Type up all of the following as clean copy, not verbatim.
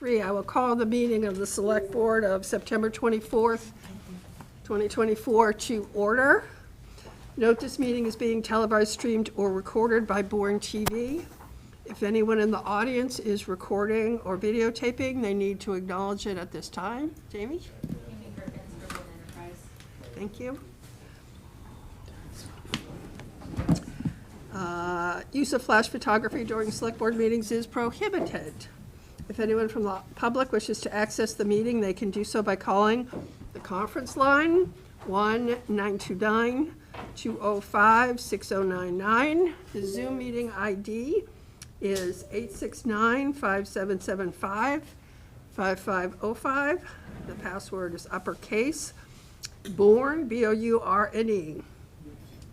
3, I will call the meeting of the Select Board of September 24th, 2024 to order. Note this meeting is being televised, streamed, or recorded by Bourne TV. If anyone in the audience is recording or videotaping, they need to acknowledge it at this time. Jamie? Thank you. Use of flash photography during Select Board meetings is prohibited. If anyone from the public wishes to access the meeting, they can do so by calling the conference line, 1-929-205-6099. The Zoom meeting ID is 869-5775-5505. The password is uppercase, Bourne, B-O-U-R-N-E.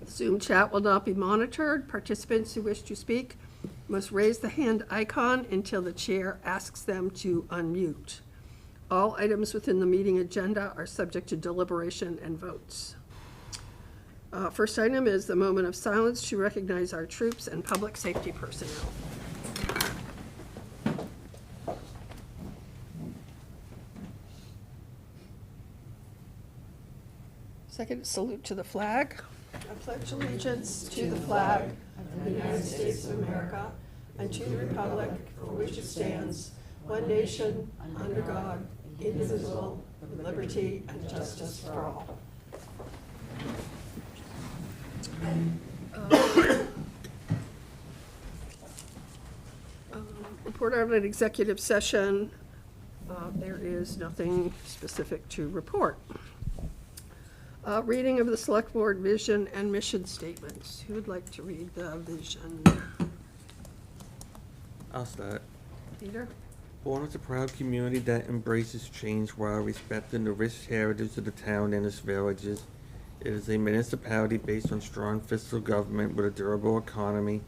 Zoom chat will not be monitored. Participants who wish to speak must raise the hand icon until the chair asks them to unmute. All items within the meeting agenda are subject to deliberation and votes. First item is the moment of silence to recognize our troops and public safety personnel. Second, salute to the flag. I pledge allegiance to the flag of the United States of America and to the republic for which it stands, one nation, under God, indivisible, with liberty and justice for all. Report on an executive session. There is nothing specific to report. Reading of the Select Board vision and mission statements. Who would like to read the vision? I'll start. Peter? Bourne is a proud community that embraces change while respecting the rich heritage of the town and its villages. It is a municipality based on strong fiscal government with a durable economy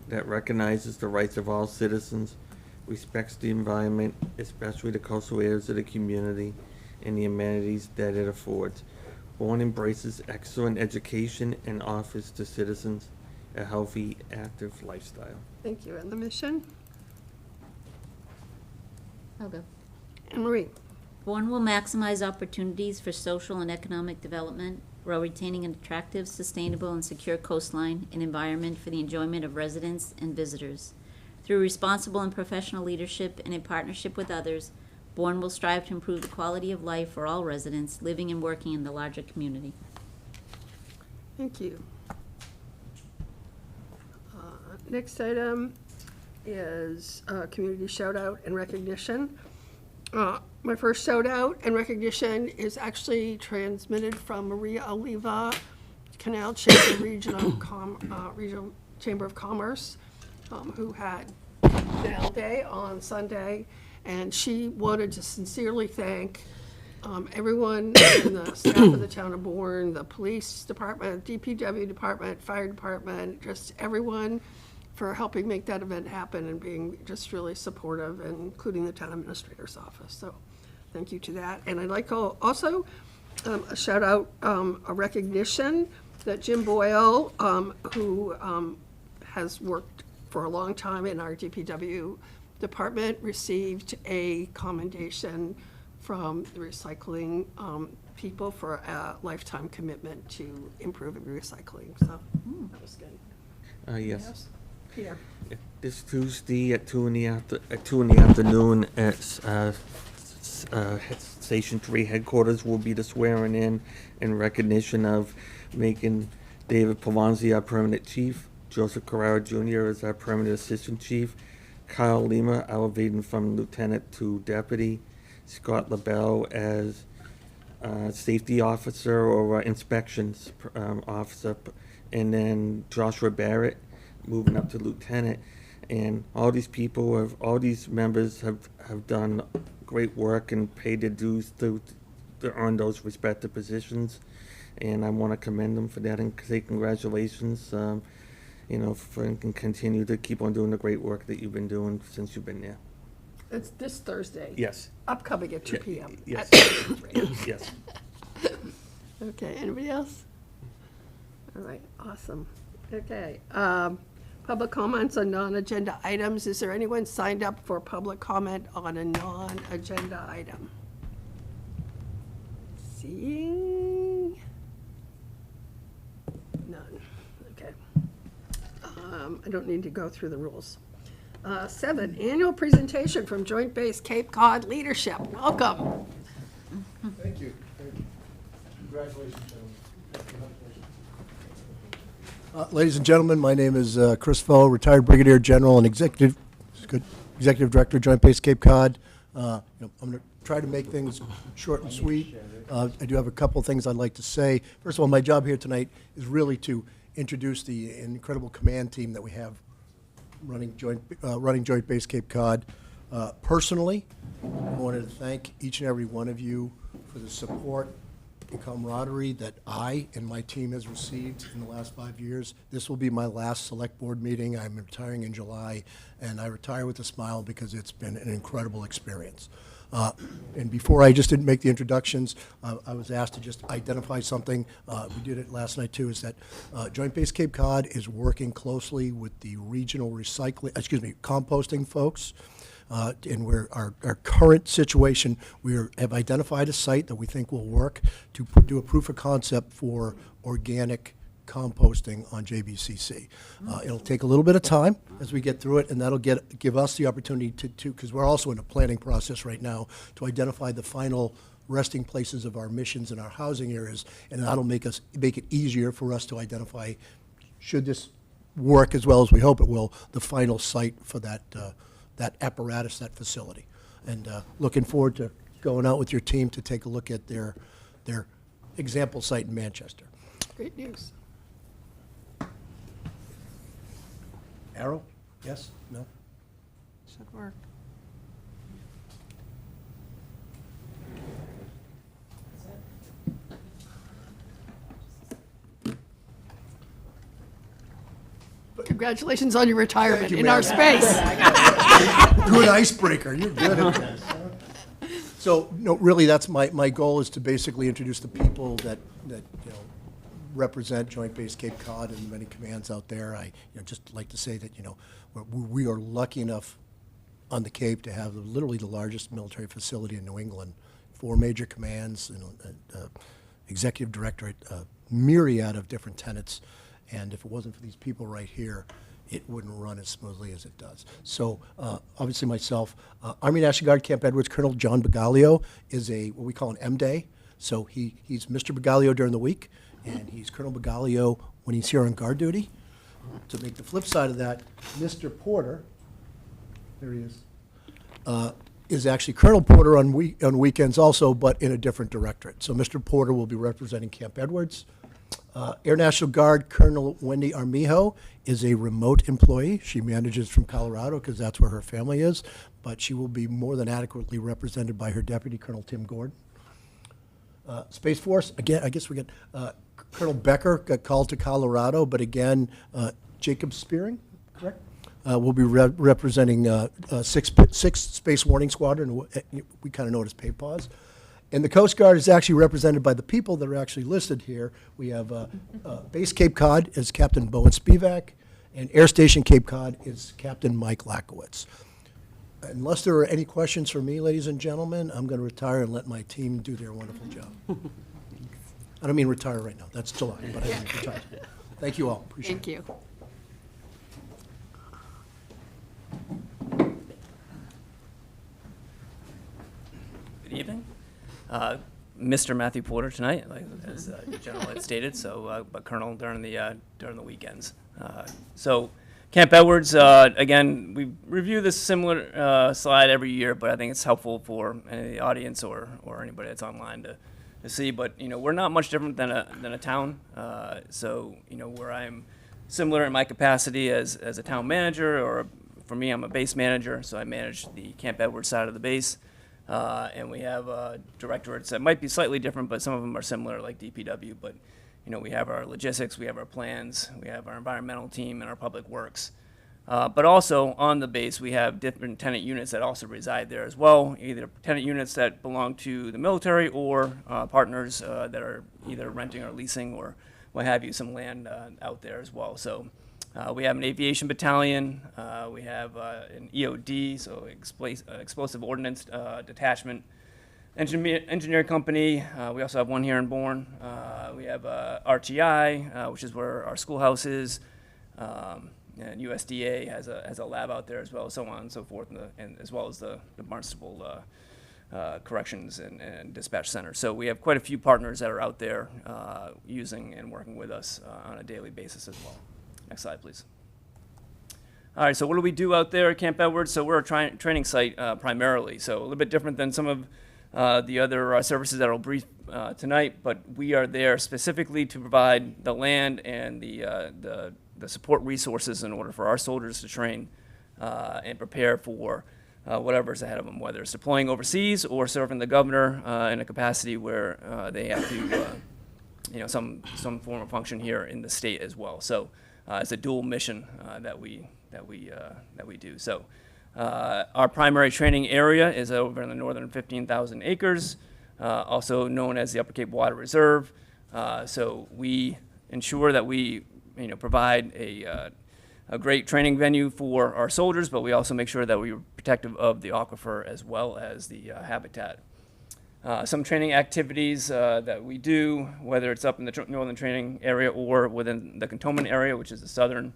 that recognizes the rights of all citizens, respects the environment, especially the coastal areas of the community, and the amenities that it affords. Bourne embraces excellent education and offers to citizens a healthy, active lifestyle. Thank you. And the mission? I'll go. Anne Marie? Bourne will maximize opportunities for social and economic development while retaining an attractive, sustainable, and secure coastline and environment for the enjoyment of residents and visitors. Through responsible and professional leadership and in partnership with others, Bourne will strive to improve the quality of life for all residents living and working in the larger community. Thank you. Next item is community shout out and recognition. My first shout out and recognition is actually transmitted from Maria Oliva, Canal Chamber Regional Chamber of Commerce, who had Canal Day on Sunday. And she wanted to sincerely thank everyone in the staff of the town of Bourne, the police department, DPW department, fire department, just everyone for helping make that event happen and being just really supportive, and including the town administrator's office. So thank you to that. And I'd like to also a shout out, a recognition that Jim Boyle, who has worked for a long time in our DPW department, received a commendation from the recycling people for a lifetime commitment to improving recycling. So that was good. Yes. Peter? This Tuesday at 2 in the afternoon at Station 3 headquarters will be the swearing in recognition of making David Palanzi our permanent chief, Joseph Carrera Jr. as our permanent assistant chief, Kyle Lima elevating from lieutenant to deputy, Scott LaBelle as safety officer or inspections officer, and then Joshua Barrett moving up to lieutenant. And all these people, all these members have done great work and paid their dues to earn those respective positions. And I want to commend them for that and say congratulations. And continue to keep on doing the great work that you've been doing since you've been there. It's this Thursday. Yes. Upcoming at 2 p.m. Yes. Yes. Okay, anybody else? All right, awesome. Okay, Public comments on non-agenda items. Is there anyone signed up for public comment on a non-agenda item? Seeing none. Okay. I don't need to go through the rules. 7, annual presentation from Joint Base Cape Cod Leadership. Welcome. Thank you. Congratulations, gentlemen. Ladies and gentlemen, my name is Chris Foe, retired Brigadier General and Executive Director, Joint Base Cape Cod. I'm going to try to make things short and sweet. I do have a couple of things I'd like to say. First of all, my job here tonight is really to introduce the incredible command team that we have running Joint Base Cape Cod. Personally, I wanted to thank each and every one of you for the support and camaraderie that I and my team has received in the last 5 years. This will be my last select board meeting. I'm retiring in July, and I retire with a smile because it's been an incredible experience. And before I just didn't make the introductions, I was asked to just identify something. We did it last night too, is that Joint Base Cape Cod is working closely with the regional composting folks. And our current situation, have identified a site that we think will work to do a proof of concept for organic composting on JBCC. It'll take a little bit of time as we get through it, and that'll give us the opportunity to, because we're also in a planning process right now, to identify the final resting places of our missions and our housing areas, and that'll make it easier for us to identify, should this work as well as we hope it will, the final site for that apparatus, that facility. And looking forward to going out with your team to take a look at their example site in Manchester. Great news. Arrow? Yes? No? Should work. Congratulations on your retirement Thank you, in our ma'am. space. Good icebreaker. You're good at this. So, no, really, that's my goal, is to basically introduce the people that represent Joint Base Cape Cod and many commands out there. I just like to say that we are lucky enough on the Cape to have literally the largest military facility in New England, 4 major commands, executive directorate, a myriad of different tenants. And if it wasn't for these people right here, it wouldn't run as smoothly as it does. So obviously myself, Army National Guard Camp Edwards Colonel John Bagaglio is what we call an M-Day. So he's Mr. Bagaglio during the week, and he's Colonel Bagaglio when he's here on guard duty. To make the flip side of that, Mr. Porter, there he is actually Colonel Porter on weekends also, but in a different directorate. So Mr. Porter will be representing Camp Edwards. Air National Guard Colonel Wendy Armijo is a remote employee. She manages from Colorado because that's where her family is, but she will be more than adequately represented by her deputy, Colonel Tim Gordon. Space Force, again, I guess we get Colonel Becker got called to Colorado, but again, Jacob Spearing, correct? Will be representing 6th Space Warning Squadron. We kind of know it as PAPAWS. And the Coast Guard is actually represented by the people that are actually listed here. We have Base Cape Cod is Captain Bowen Spivak, and Air Station Cape Cod is Captain Mike Lakowitz. Unless there are any questions for me, ladies and gentlemen, I'm going to retire and let my team do their wonderful job. I don't mean retire right now. That's July, but I mean retire. Thank you all. Appreciate it. Thank you. Good evening. Mr. Matthew Porter tonight, as General had stated, but Colonel during the weekends. So Camp Edwards, again, we review this similar slide every year, but I think it's helpful for any of the audience or anybody that's online to see. But we're not much different than a town. So where I'm similar in my capacity as a town manager, or for me, I'm a base manager, so I manage the Camp Edwards side of the base. And we have directorates that might be slightly different, but some of them are similar, like DPW. But we have our logistics, we have our plans, we have our environmental team, and our public works. But also on the base, we have different tenant units that also reside there as well, either tenant units that belong to the military or partners that are either renting or leasing or what have you, some land out there as well. So We have an aviation battalion. We have an EOD, so explosive ordnance detachment engineering company. We also have one here in Bourne. We have RTI, which is where our schoolhouse is. And USDA has a lab out there as well, so on and so forth, and as well as the Barnstable Corrections and Dispatch Center. So we have quite a few partners that are out there using and working with us on a daily basis as well. Next slide, please. All right, so what do we do out there at Camp Edwards? So we're a training site primarily, so a little bit different than some of the other services that I'll brief tonight, but we are there specifically to provide the land and the support resources in order for our soldiers to train and prepare for whatever's ahead of them, whether it's deploying overseas or serving the governor in a capacity where they have to, some form of function here in the state as well. So it's a dual mission that we do. So our primary training area is over in the northern 15,000 acres, also known as the Upper Cape Water Reserve. So we ensure that we provide a great training venue for our soldiers, but we also make sure that we're protective of the aquifer as well as the habitat. Some training activities that we do, whether it's up in the northern training area or within the cantonment area, which is the southern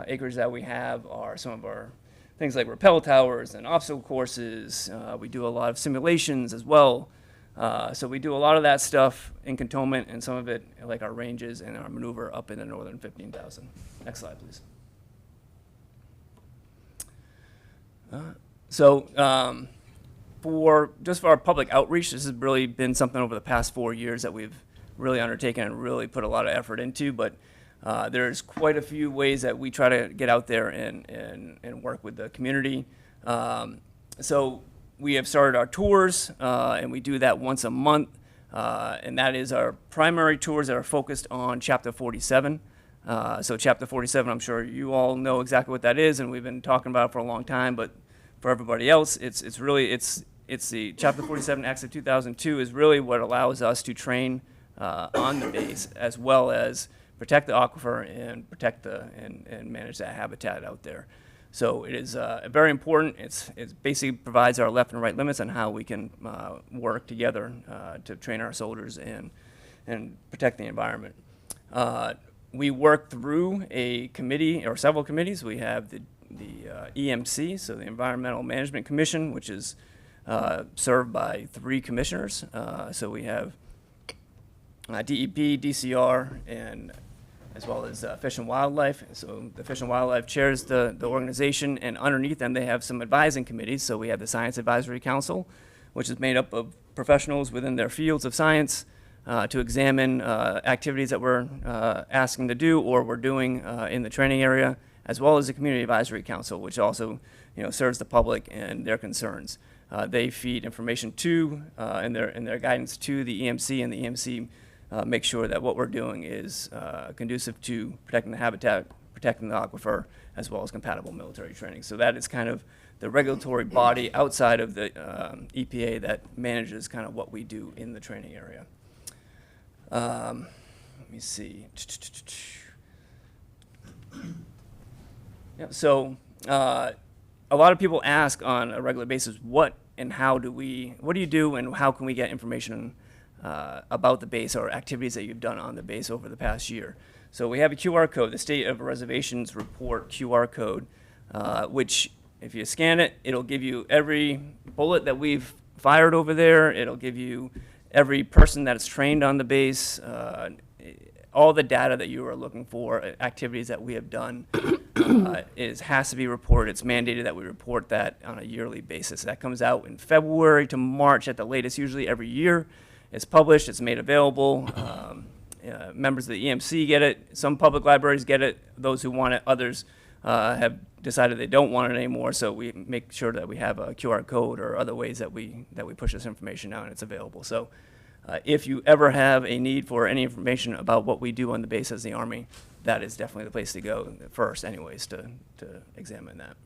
acres that we have, are some of our things like rappel towers and obstacle courses. We do a lot of simulations as well. So we do a lot of that stuff in cantonment, and some of it, like our ranges and our maneuver, up in the northern 15,000. Next slide, please. For our public outreach, this has really been something over the past 4 years that we've really undertaken and really put a lot of effort into, but there's quite a few ways that we try to get out there and work with the community. So we have started our tours, and we do that once a month, and that is our primary tours that are focused on Chapter 47. So Chapter 47, I'm sure you all know exactly what that is, and we've been talking about it for a long time, but for everybody else, it's the Chapter 47 Acts of 2002 is really what allows us to train on the base, as well as protect the aquifer and protect and manage that habitat out there. So it is very important. It basically provides our left and right limits on how we can work together to train our soldiers and protect the environment. We work through a committee or several committees. We have the EMC, so the Environmental Management Commission, which is served by 3 commissioners. So we have DEP, DCR, and as well as Fish and Wildlife. So the Fish and Wildlife chairs the organization, and underneath them they have some advising committees. So we have the Science Advisory Council, which is made up of professionals within their fields of science to examine activities that we're asking to do or we're doing in the training area, as well as the Community Advisory Council, which also serves the public and their concerns. They feed information to and their guidance to the EMC, and the EMC make sure that what we're doing is conducive to protecting the habitat, protecting the aquifer, as well as compatible military training. So that is kind of the regulatory body outside of the EPA that manages kind of what we do in the training area. Let me see. Yeah, so a lot of people ask on a regular basis, what do you do and how can we get information about the base or activities that you've done on the base over the past year? So we have a QR code, the State of Reservations Report QR code, which if you scan it, it'll give you every bullet that we've fired over there. It'll give you every person that is trained on the base, all the data that you are looking for, activities that we have done. Has to be reported. It's mandated that we report that on a yearly basis. That comes out in February to March at the latest, usually every year. It's published, it's made available. Members of the EMC get it. Some public libraries get it. Those who want it, others have decided they don't want it anymore. So we make sure that we have a QR code or other ways that we push this information out and it's available. So if you ever have a need for any information about what we do on the base as the Army, that is definitely the place to go first anyways to examine that.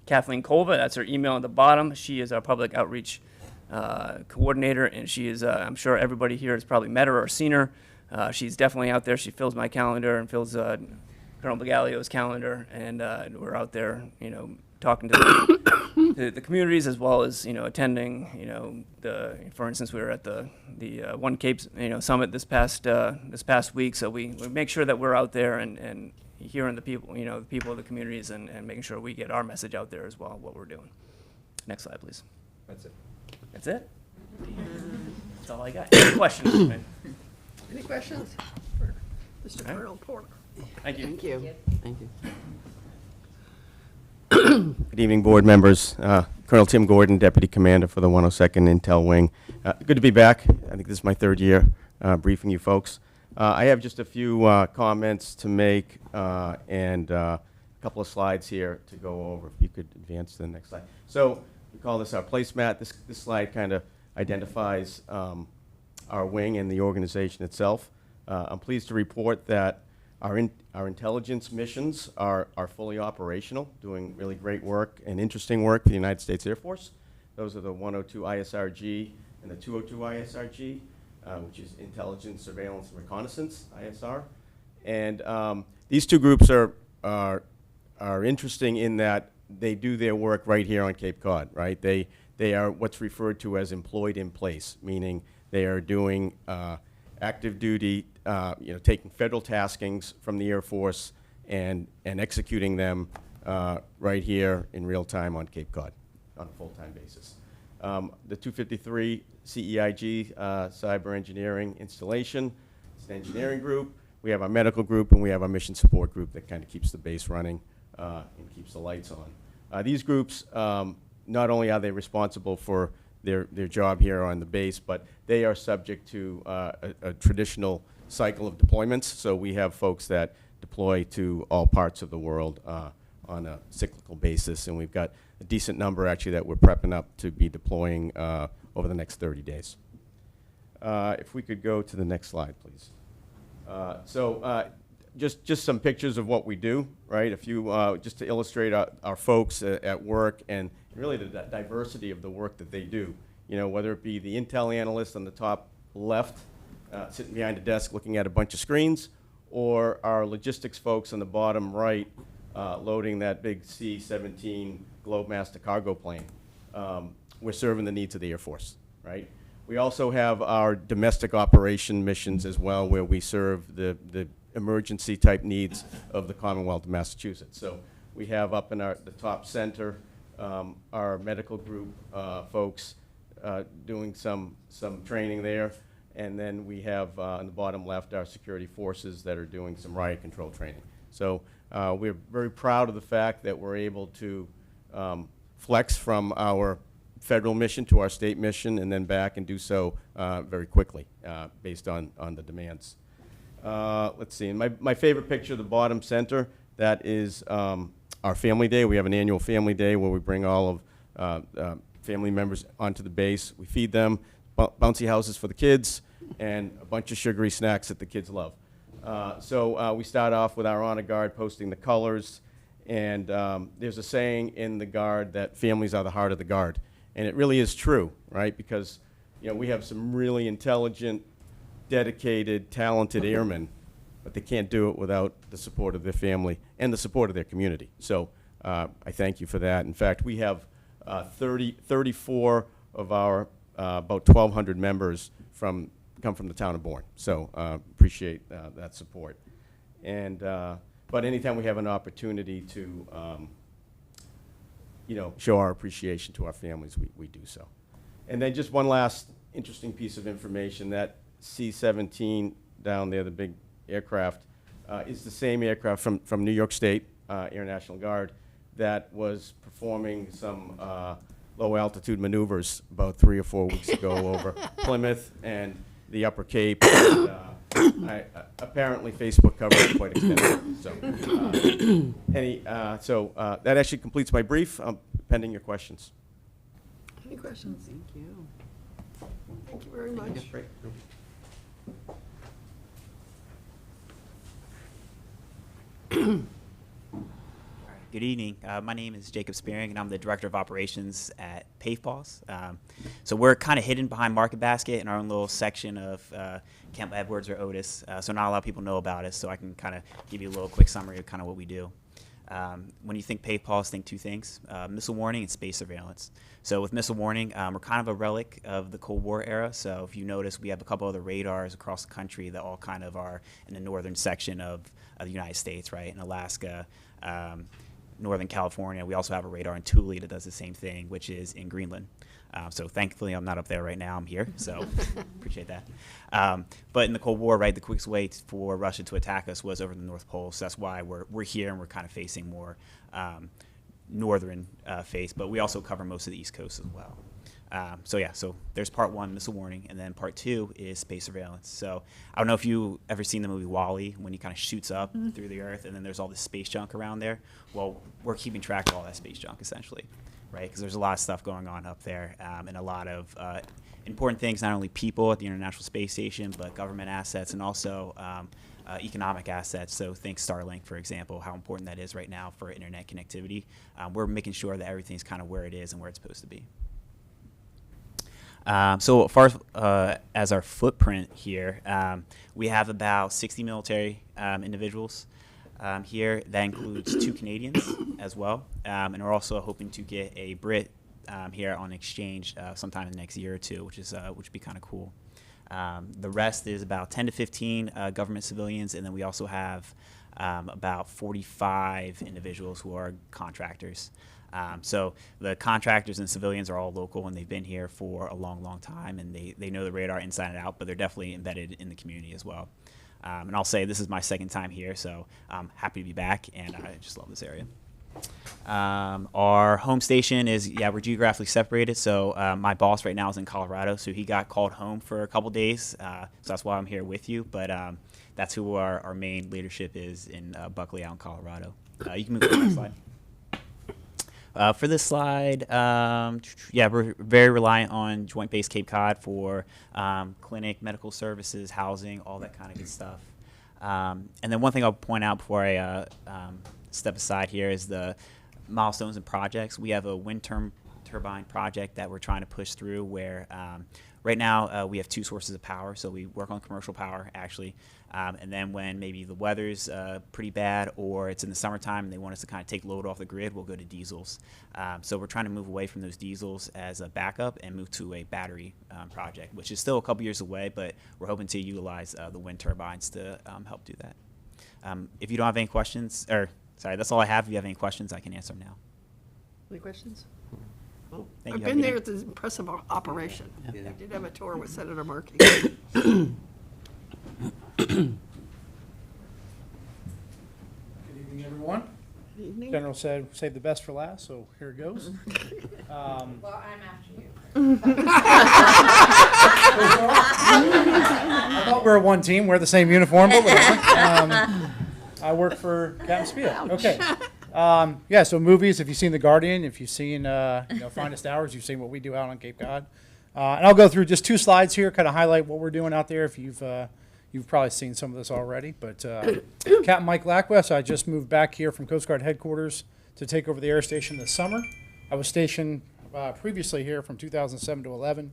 Kathleen Colva, that's her email on the bottom. She is our public outreach coordinator, and she is, I'm sure everybody here has probably met her or seen her. She's definitely out there. She fills my calendar and fills Colonel Bagalio's calendar, and we're out there, talking to the communities as well as, attending, for instance, we were at the One Cape, Summit this past week, so we make sure that we're out there and hearing the people, the people of the communities and making sure we get our message out there as well, what we're doing. Next slide, please. That's it. That's it? That's all I got. Any questions? Any questions for Mr. All right. Colonel Porter? Thank you. Thank you. Thank you. Good evening, board members. Colonel Tim Gordon, Deputy Commander for the 102nd Intel Wing. Good to be back. I think this is my third year briefing you folks. I have just a few comments to make and a couple of slides here to go over. If you could advance to the next slide. So we call this our placemat. This slide kind of identifies our wing and the organization itself. I'm pleased to report that our intelligence missions are fully operational, doing really great work and interesting work for the United States Air Force. Those are the 102 ISRG and the 202 ISRG, which is Intelligence, Surveillance, and Reconnaissance, ISR. And these two groups are interesting in that they do their work right here on Cape Cod, right? They are what's referred to as employed in place, meaning they are doing active duty, taking federal taskings from the Air Force and executing them right here in real time on Cape Cod on a full-time basis. The 253 CEIG, Cyber Engineering Installation, it's an engineering group. We have our medical group and we have our mission support group that kind of keeps the base running and keeps the lights on. These groups, not only are they responsible for their job here on the base, but they are subject to a traditional cycle of deployments. So we have folks that deploy to all parts of the world on a cyclical basis, and we've got a decent number actually that we're prepping up to be deploying over the next 30 days. If we could go to the next slide, please. Just some pictures of what we do, right? A few, just to illustrate our folks at work and really the diversity of the work that they do. Whether it be the Intel analyst on the top left, sitting behind a desk looking at a bunch of screens, or our logistics folks on the bottom right, loading that big C-17 Globemaster cargo plane. We're serving the needs of the Air Force, right? We also have our domestic operation missions as well, where we serve the emergency type needs of the Commonwealth of Massachusetts. So we have up in the top center our medical group folks doing some training there, and then we have on the bottom left our security forces that are doing some riot control training. So we're very proud of the fact that we're able to flex from our federal mission to our state mission and then back and do so very quickly based on the demands. Let's see, and my favorite picture, the bottom center, that is our family day. We have an annual family day where we bring all of family members onto the base. We feed them bouncy houses for the kids and a bunch of sugary snacks that the kids love. So we start off with our honor guard posting the colors, and there's a saying in the guard that families are the heart of the guard. And it really is true, right? Because we have some really intelligent, dedicated, talented airmen, but they can't do it without the support of their family and the support of their community. So I thank you for that. In fact, we have 34 of our about 1,200 members come from the town of Bourne. So appreciate that support. And but anytime we have an opportunity to show our appreciation to our families, we do so. And then just one last interesting piece of information, that C-17 down there, the big aircraft, is the same aircraft from New York State Air National Guard that was performing some low-altitude maneuvers about 3 or 4 weeks ago over Plymouth and the Upper Cape. And, apparently, Facebook covered it quite extensively. So, that actually completes my brief. Pending your questions. Any questions? Thank you. Thank you very much. Great. Good Good evening. My name is Jacob Spearing, and I'm the Director of Operations at Pavepaws. So we're kind of hidden behind Market Basket in our own little section of Camp Edwards or Otis, so not a lot of people know about us, so I can kind of give you a little quick summary of kind of what we do. When you think Pavepaws, think two things, missile warning and space surveillance. So with missile warning, we're kind of a relic of the Cold War era. So if you notice, we have a couple other radars across the country that all kind of are in the northern section of the United States, right? In Alaska, Northern California. We also have a radar in Thule that does the same thing, which is in Greenland. So thankfully, I'm not up there right now. I'm here, so appreciate that. But in the Cold War, right, the quickest way for Russia to attack us was over the North Pole. So that's why we're here and we're kind of facing more northern face. But we also cover most of the East Coast as well. So there's part one, missile warning, and then part two is space surveillance. So I don't know if you ever seen the movie WALL-E, when he kind of shoots up through the earth and then there's all this space junk around there. Well, we're keeping track of all that space junk essentially, right? Because there's a lot of stuff going on up there and a lot of important things, not only people at the International Space Station, but government assets and also economic assets. So think Starlink, for example, how important that is right now for internet connectivity. We're making sure that everything's kind of where it is and where it's supposed to be. So as far as our footprint here, we have about 60 military individuals here. That includes 2 Canadians as well. And we're also hoping to get a Brit here on exchange sometime in the next year or two, which would be kind of cool. The rest is about 10 to 15 government civilians, and then we also have about 45 individuals who are contractors. So the contractors and civilians are all local, and they've been here for a long, long time, and they know the radar inside and out, but they're definitely embedded in the community as well. And I'll say this is my second time here, so I'm happy to be back, and I just love this area. Our home station is, we're geographically separated, so my boss right now is in Colorado, so he got called home for a couple days, so that's why I'm here with you, but that's who our main leadership is in Buckley out in Colorado. You can move to the next slide. For this slide, we're very reliant on Joint Base Cape Cod for clinic, medical services, housing, all that kind of good stuff. And then one thing I'll point out before I step aside here is the milestones and projects. We have a wind turbine project that we're trying to push through where right now we have 2 sources of power. So we work on commercial power, actually. And then when maybe the weather's pretty bad or it's in the summertime and they want us to kind of take load off the grid, we'll go to diesels. So we're trying to move away from those diesels as a backup and move to a battery project, which is still a couple years away, but we're hoping to utilize the wind turbines to help do that. If you don't have any questions, that's all I have. If you have any questions, I can answer them now. Any questions? Thank I've you. been Have a there good at this impressive operation. Yeah. I did have a tour with Senator Markey. Good evening, everyone. Good evening. General said save the best for last, so here it goes. Well, I'm after you. I thought we were one team, wear the same uniform, but whatever. I work for Captain Spia. Okay. So movies, if you've seen The Guardian, if you've seen Finest Hours, you've seen what we do out on Cape Cod. And I'll go through just 2 slides here, kind of highlight what we're doing out there if you've probably seen some of this already. But Captain Mike Lackwest, I just moved back here from Coast Guard headquarters to take over the air station this summer. I was stationed previously here from 2007 to 11,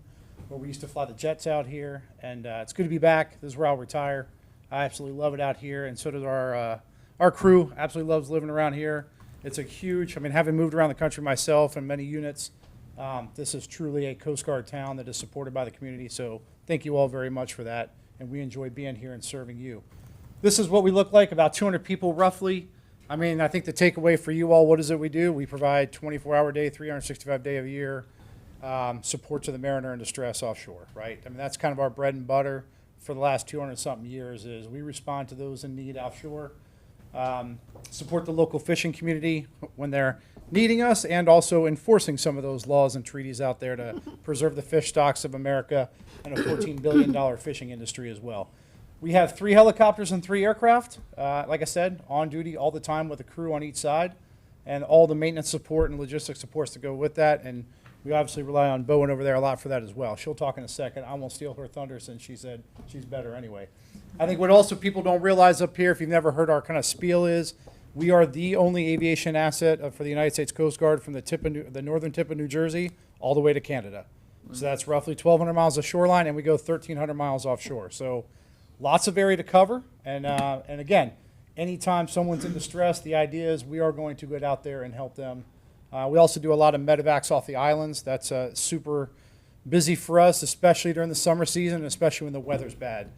where we used to fly the jets out here. And it's good to be back. This is where I'll retire. I absolutely love it out here, and so does our crew. Absolutely loves living around here. It's a huge, having moved around the country myself in many units, this is truly a Coast Guard town that is supported by the community. So thank you all very much for that, and we enjoy being here and serving you. This is what we look like, about 200 people roughly. I think the takeaway for you all, what is it we do? We provide 24-hour day, 365 day of the year support to the mariner in distress offshore, right? That's kind of our bread and butter for the last 200-something years is we respond to those in need offshore, support the local fishing community when they're needing us, and also enforcing some of those laws and treaties out there to preserve the fish stocks of America and a $14 billion fishing industry as well. We have 3 helicopters and 3 aircraft, like I said, on duty all the time with a crew on each side, and all the maintenance support and logistics supports to go with that. And we obviously rely on Bowen over there a lot for that as well. She'll talk in a second. I won't steal her thunder since she said she's better anyway. I think what also people don't realize up here, if you've never heard our kind of spiel is, We are the only aviation asset for the United States Coast Guard from the northern tip of New Jersey all the way to Canada. So that's roughly 1,200 miles of shoreline, and we go 1,300 miles offshore. So lots of area to cover. And again, anytime someone's in distress, the idea is we are going to get out there and help them. We also do a lot of medevacs off the islands. That's super busy for us, especially during the summer season, and especially when the weather's bad.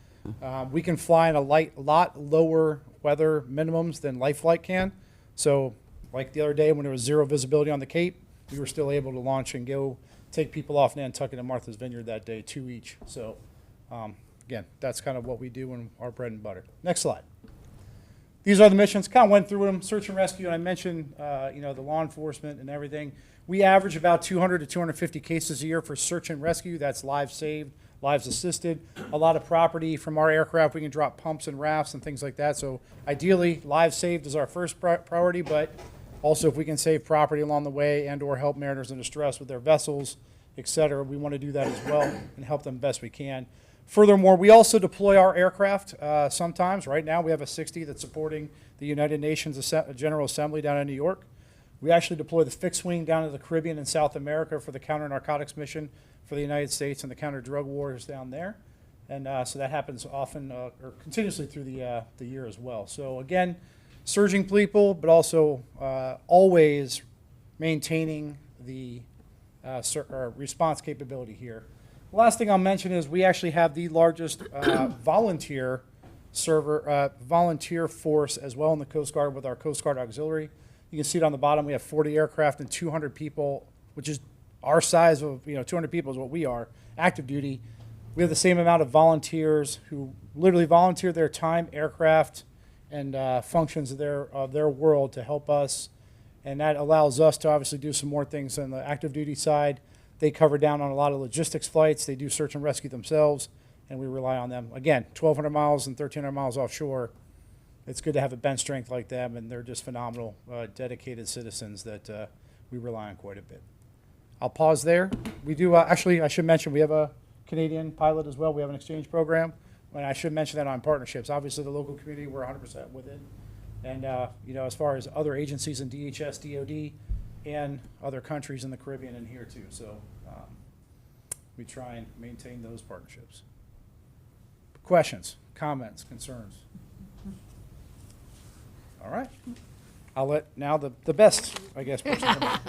We can fly in a lot lower weather minimums than Life Flight can. So like the other day when there was zero visibility on the Cape, we were still able to launch and go take people off Nantucket and Martha's Vineyard that day, 2 each. So again, that's kind of what we do in our bread and butter. Next slide. These are the missions. Kind of went through them. Search and rescue, and I mentioned the law enforcement and everything. We average about 200 to 250 cases a year for search and rescue. That's lives saved, lives assisted. A lot of property from our aircraft. We can drop pumps and rafts and things like that. So ideally, lives saved is our first priority, but also if we can save property along the way and or help mariners in distress with their vessels, et cetera, we want to do that as well and help them best we can. Furthermore, we also deploy our aircraft sometimes. Right now, we have a 60 that's supporting the United Nations General Assembly down in New York. We actually deploy the fixed wing down to the Caribbean and South America for the counter-narcotics mission for the United States and the counter-drug wars down there. And so that happens often or continuously through the year as well. So again, surging people, but also always maintaining the response capability here. The last thing I'll mention is we actually have the largest volunteer force as well in the Coast Guard with our Coast Guard Auxiliary. You can see it on the bottom. We have 40 aircraft and 200 people, which is our size of, 200 people is what we are, active duty. We have the same amount of volunteers who literally volunteer their time, aircraft, and functions of their world to help us. And that allows us to obviously do some more things on the active duty side. They cover down on a lot of logistics flights. They do search and rescue themselves, and we rely on them. Again, 1,200 miles and 1,300 miles offshore. It's good to have a bench strength like them, and they're just phenomenal, dedicated citizens that we rely on quite a bit. I'll pause there. We do, actually, I should mention, we have a Canadian pilot as well. We have an exchange program, and I should mention that on partnerships. Obviously, the local community, we're 100% with it. And, as far as other agencies in DHS, DOD, and other countries in the Caribbean and here too. So we try and maintain those partnerships. Questions, comments, concerns? All right. I'll let now the best, I guess, person come up.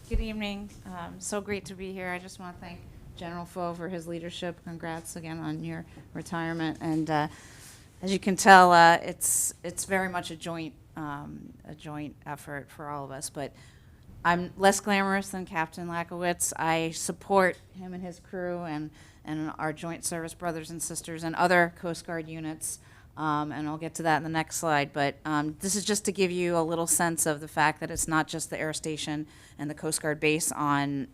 Good evening. So great to be here. I just want to thank General Foe for his leadership. Congrats again on your retirement. And as you can tell, it's very much a joint effort for all of us. But I'm less glamorous than Captain Lakowitz. I support him and his crew and our joint service brothers and sisters and other Coast Guard units. And I'll get to that in the next slide. But this is just to give you a little sense of the fact that it's not just the air station and the Coast Guard base on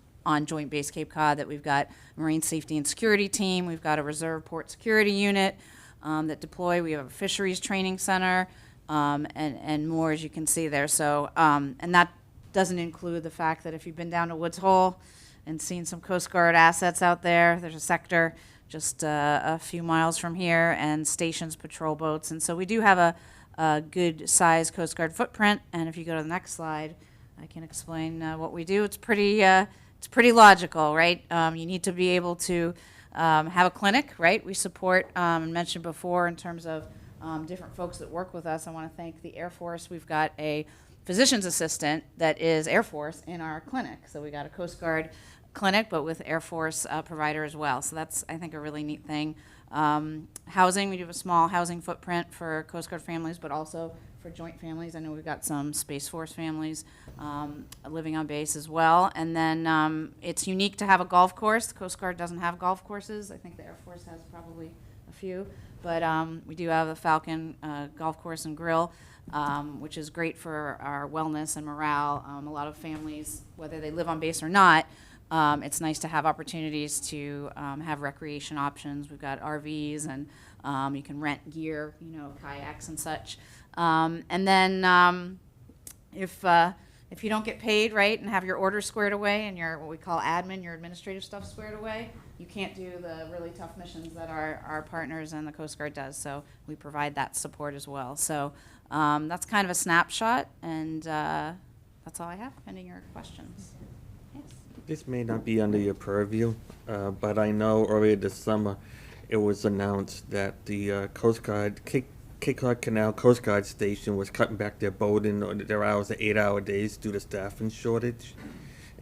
Joint Base Cape Cod, that we've got a Marine Safety and Security team, we've got a Reserve Port Security unit that deploy, we have a Fisheries Training Center, and more, as you can see there. So, and that doesn't include the fact that if you've been down to Woods Hole and seen some Coast Guard assets out there, there's a sector just a few miles from here, and stations, patrol boats. And so we do have a good size Coast Guard footprint. And if you go to the next slide, I can explain what we do. It's pretty logical, right? You need to be able to have a clinic, right? We support, mentioned before, in terms of different folks that work with us. I want to thank the Air Force. We've got a physician's assistant that is Air Force in our clinic. So we got a Coast Guard clinic, but with Air Force provider as well. So that's, I think, a really neat thing. Housing, we do have a small housing footprint for Coast Guard families, but also for joint families. I know we've got some Space Force families living on base as well. And then it's unique to have a golf course. The Coast Guard doesn't have golf courses. I think the Air Force has probably a few. But we do have a Falcon golf course and grill, which is great for our wellness and morale. A lot of families, whether they live on base or not, it's nice to have opportunities to have recreation options. We've got RVs, and you can rent gear, kayaks and such. And then if you don't get paid right and have your orders squared away and your what we call admin, your administrative stuff squared away, you can't do the really tough missions that our partners and the Coast Guard does. So we provide that support as well. So that's kind of a snapshot, and that's all I have, pending your questions. Yes. This may not be under your purview, but I know earlier this summer, it was announced that the Coast Guard, Cape Cod Canal Coast Guard Station was cutting back their boating, or their hours to 8-hour days due to staffing shortage.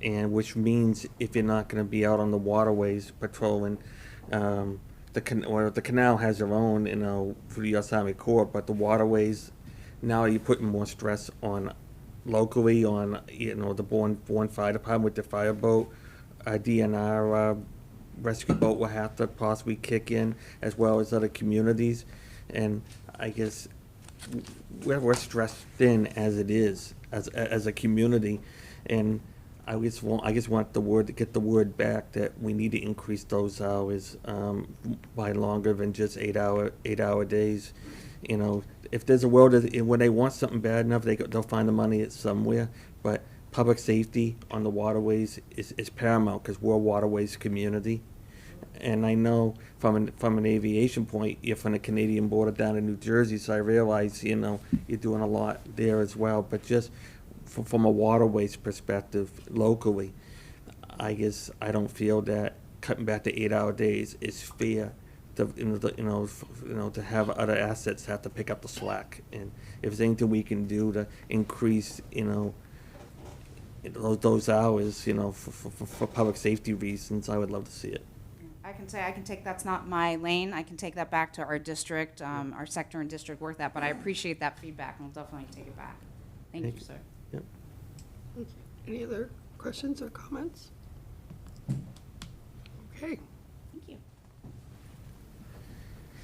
And which means if you're not gonna be out on the waterways patrolling, the canal has their own, for the U.S. Army Corps, but the waterways, now you're putting more stress on locally on, the Bourne Fire Department with the fireboat, DNR rescue boat will have to possibly kick in, as well as other communities. And I guess we're stressed thin as it is, as a community. And I just want to get the word back that we need to increase those hours by longer than just 8-hour days. If there's a world when they want something bad enough, they'll find the money somewhere. But public safety on the waterways is paramount, because we're a waterways community. And I know from an aviation point, you're from the Canadian border down in New Jersey, so I realize you're doing a lot there as well. But just from a waterways perspective, locally, I guess I don't feel that cutting back to 8-hour days is fair. To to have other assets have to pick up the slack. And if there's anything we can do to increase, those hours, for public safety reasons, I would love to see it. I can take, that's not my lane. I can take that back to our district, our sector and district work that, but I appreciate that feedback, and we'll definitely take it back. Thank you, sir. Yep. Any other questions or comments? Okay, Thank you.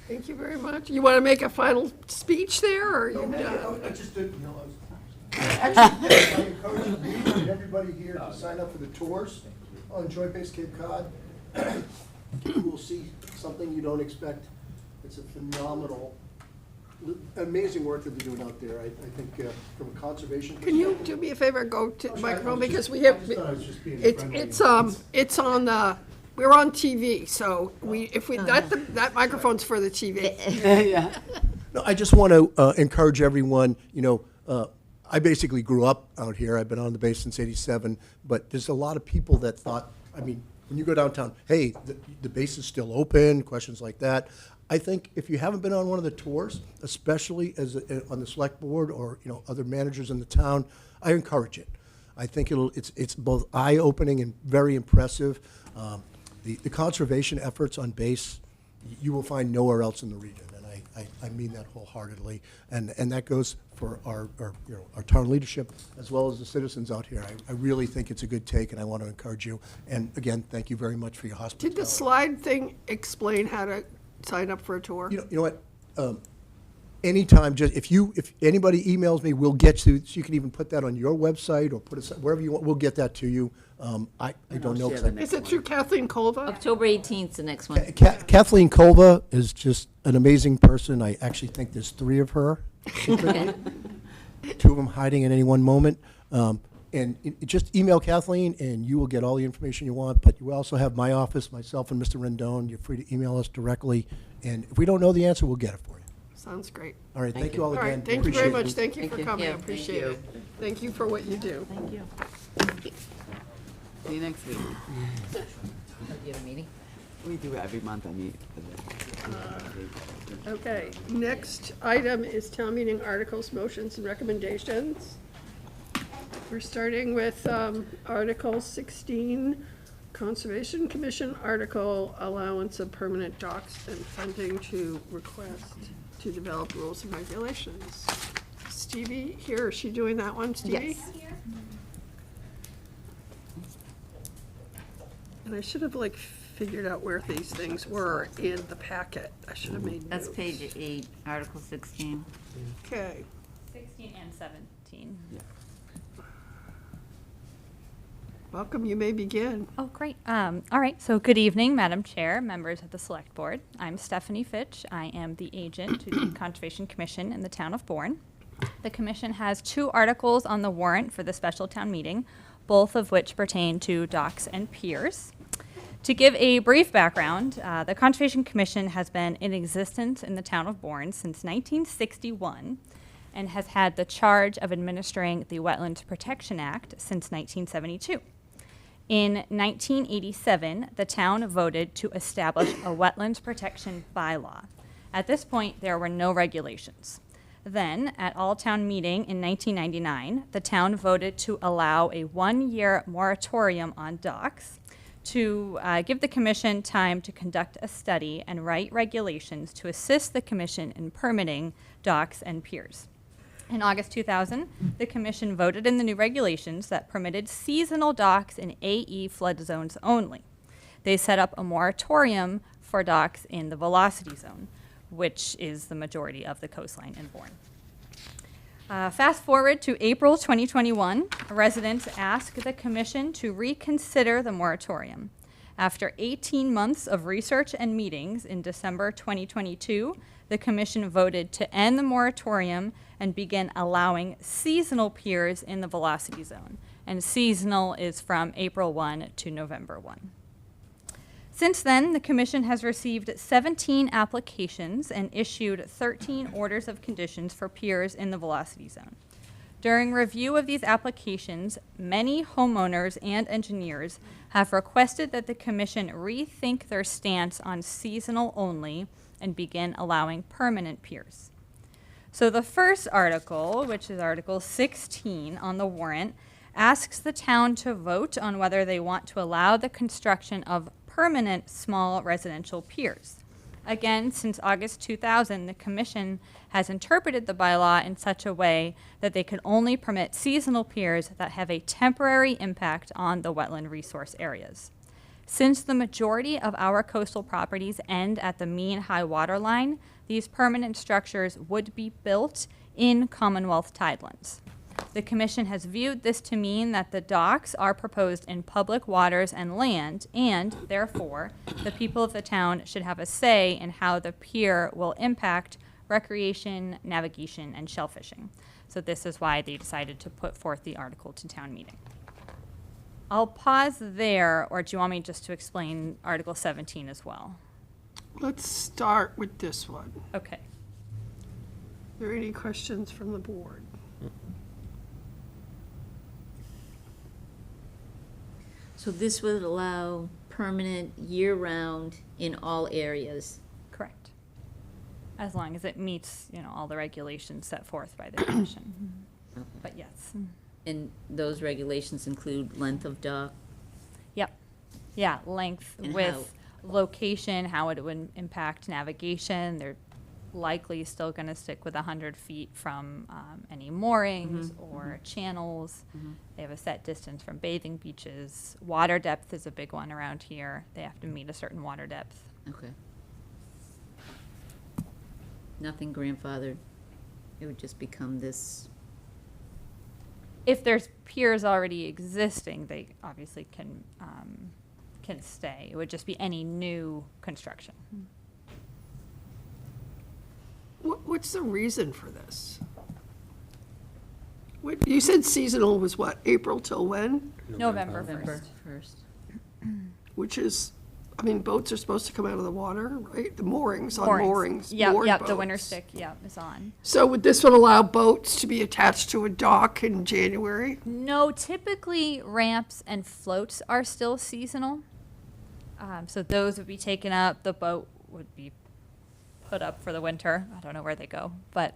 thank you very much. You want to make a final speech there, or you done? I just did, actually, I encourage you and everybody here to sign up for the tours on Joint Base Cape Cod. You will see something you don't expect. It's a phenomenal, amazing work that they're doing out there. I think from a conservation Can you perspective- do me a favor, go to the Sorry, microphone, I was because just- we have, I just thought I was just being friendly. it's on the, we're on TV, so that microphone's for the TV. No, I just want to encourage everyone, I basically grew up out here. I've been on the base since '87, but there's a lot of people that thought, when you go downtown, hey, the base is still open, questions like that. I think if you haven't been on one of the tours, especially on the select board or, other managers in the town, I encourage it. I think it's both eye-opening and very impressive. The conservation efforts on base, you will find nowhere else in the region, and I mean that wholeheartedly. And that goes for our town leadership as well as the citizens out here. I really think it's a good take, and I want to encourage you. And again, thank you very much for your hospitality. Did the slide thing explain how to sign up for a tour? You know what? Anytime, just if anybody emails me, we'll get you. So you can even put that on your website or put it wherever you want. We'll get that to you. I don't know. Is it through Kathleen Colva? October 18th, the next one. Kathleen Colva is just an amazing person. I actually think there's 3 of her. 2 of them hiding at any one moment. Just email Kathleen, and you will get all the information you want. But you also have my office, myself and Mr. Rendon. You're free to email us directly. And if we don't know the answer, we'll get it for you. Sounds great. All right, thank you all All again. right, thank you very Appreciate it. much. Thank you for coming. I Yeah, thank appreciate you. it. Thank you for what you do. Thank you. See you next week. Do you have a meeting? We do every month. I meet. Okay, next item is town meeting articles, motions, and recommendations. We're starting with Article 16, Conservation Commission article, allowance of permanent docks and funding to request to develop rules and regulations. Stevie, here, is she doing that one, Stevie? Yes. And I should have figured out where these things were in the packet. I should have made That's notes. page 8, Article 16. Okay, 16 and 17. welcome, you may begin. Oh, great. All right, so good evening, Madam Chair, members of the Select Board. I'm Stephanie Fitch. I am the agent to the Conservation Commission in the town of Bourne. The commission has 2 articles on the warrant for the special town meeting, both of which pertain to docks and piers. To give a brief background, the Conservation Commission has been in existence in the town of Bourne since 1961 and has had the charge of administering the Wetlands Protection Act since 1972. In 1987, the town voted to establish a wetlands protection bylaw. At this point, there were no regulations. Then, at all town meeting in 1999, the town voted to allow a 1-year moratorium on docks to give the commission time to conduct a study and write regulations to assist the commission in permitting docks and piers. In August 2000, the commission voted in the new regulations that permitted seasonal docks in AE flood zones only. They set up a moratorium for docks in the velocity zone, which is the majority of the coastline in Bourne. Fast forward to April 2021, residents asked the commission to reconsider the moratorium. After 18 months of research and meetings in December 2022, the commission voted to end the moratorium and begin allowing seasonal piers in the velocity zone. And seasonal is from April 1 to November 1. Since then, the commission has received 17 applications and issued 13 orders of conditions for piers in the velocity zone. During review of these applications, many homeowners and engineers have requested that the commission rethink their stance on seasonal only and begin allowing permanent piers. So the first article, which is Article 16 on the warrant, asks the town to vote on whether they want to allow the construction of permanent small residential piers. Again, since August 2000, the commission has interpreted the bylaw in such a way that they can only permit seasonal piers that have a temporary impact on the wetland resource areas. Since the majority of our coastal properties end at the mean high water line, these permanent structures would be built in Commonwealth tidelands. The commission has viewed this to mean that the docks are proposed in public waters and land, and therefore, the people of the town should have a say in how the pier will impact recreation, navigation, and shellfishing. So this is why they decided to put forth the article to town meeting. I'll pause there, or do you want me just to explain Article 17 as well? Let's start with this one. Okay. Are there any questions from the board? So this would allow permanent year-round in all areas. Correct. As long as it meets, all the regulations set forth by the commission. But yes. And those regulations include length of dock. Yep. Yeah, length, And width, location, how it would impact navigation. They're likely still going to stick with 100 feet from any moorings or channels. They have a set distance from bathing beaches. Water depth is a big one around here. They have to meet a certain water depth. Okay. Nothing grandfathered. It would just become this. If there's piers already existing, they obviously can stay. It would just be any new construction. What's the reason for this? You said seasonal was what, April till when? November November 1st. 1st. Which is, boats are supposed to come out of the water, right? The moorings, on moorings. Yep, moored yep, the winter boats. stick, yep, is on. So would this one allow boats to be attached to a dock in January? No, typically ramps and floats are still seasonal. So those would be taken up. The boat would be put up for the winter. I don't know where they go, but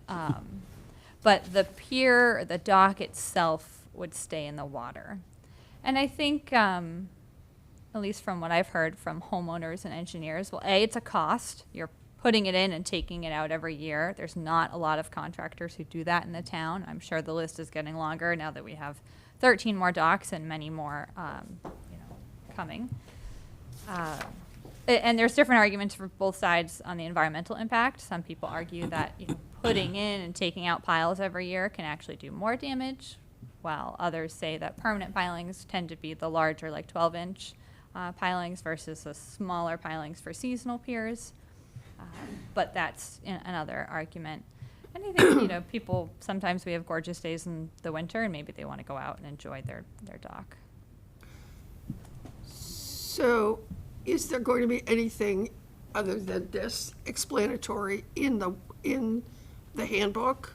the pier, the dock itself would stay in the water. And I think, at least from what I've heard from homeowners and engineers, well, A, it's a cost. You're putting it in and taking it out every year. There's not a lot of contractors who do that in the town. I'm sure the list is getting longer now that we have 13 more docks and many more, coming. And there's different arguments for both sides on the environmental impact. Some people argue that putting in and taking out piles every year can actually do more damage, while others say that permanent pilings tend to be the larger, like 12-inch pilings versus the smaller pilings for seasonal piers. But that's another argument. And I think, people, sometimes we have gorgeous days in the winter, and maybe they want to go out and enjoy their dock. So is there going to be anything other than this explanatory in the handbook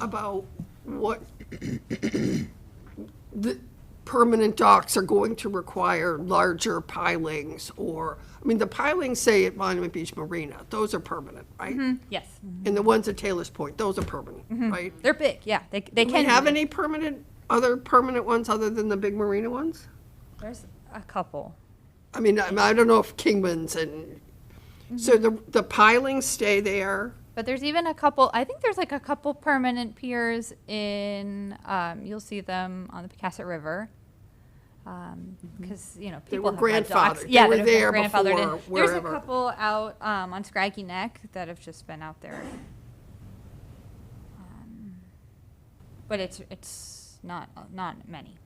about what the permanent docks are going to require larger pilings, or, I mean, the pilings say at Monument Beach Marina, those are permanent, right? Yes. And the ones at Taylor's Point, those are permanent, right? They're big, yeah. They Do can we have be. any other permanent ones other than the big marina ones? There's a couple. I mean, I don't know if Kingman's and, so the pilings stay there. But there's even a couple, I think there's like a couple permanent piers in, you'll see them on the Pecasset River. Because, you know, They people were have had docks. grandfathered. Yeah, They were they're there grandfathered in. before There's a wherever. couple out on Scraggy Neck that have just been out there. But it's not many.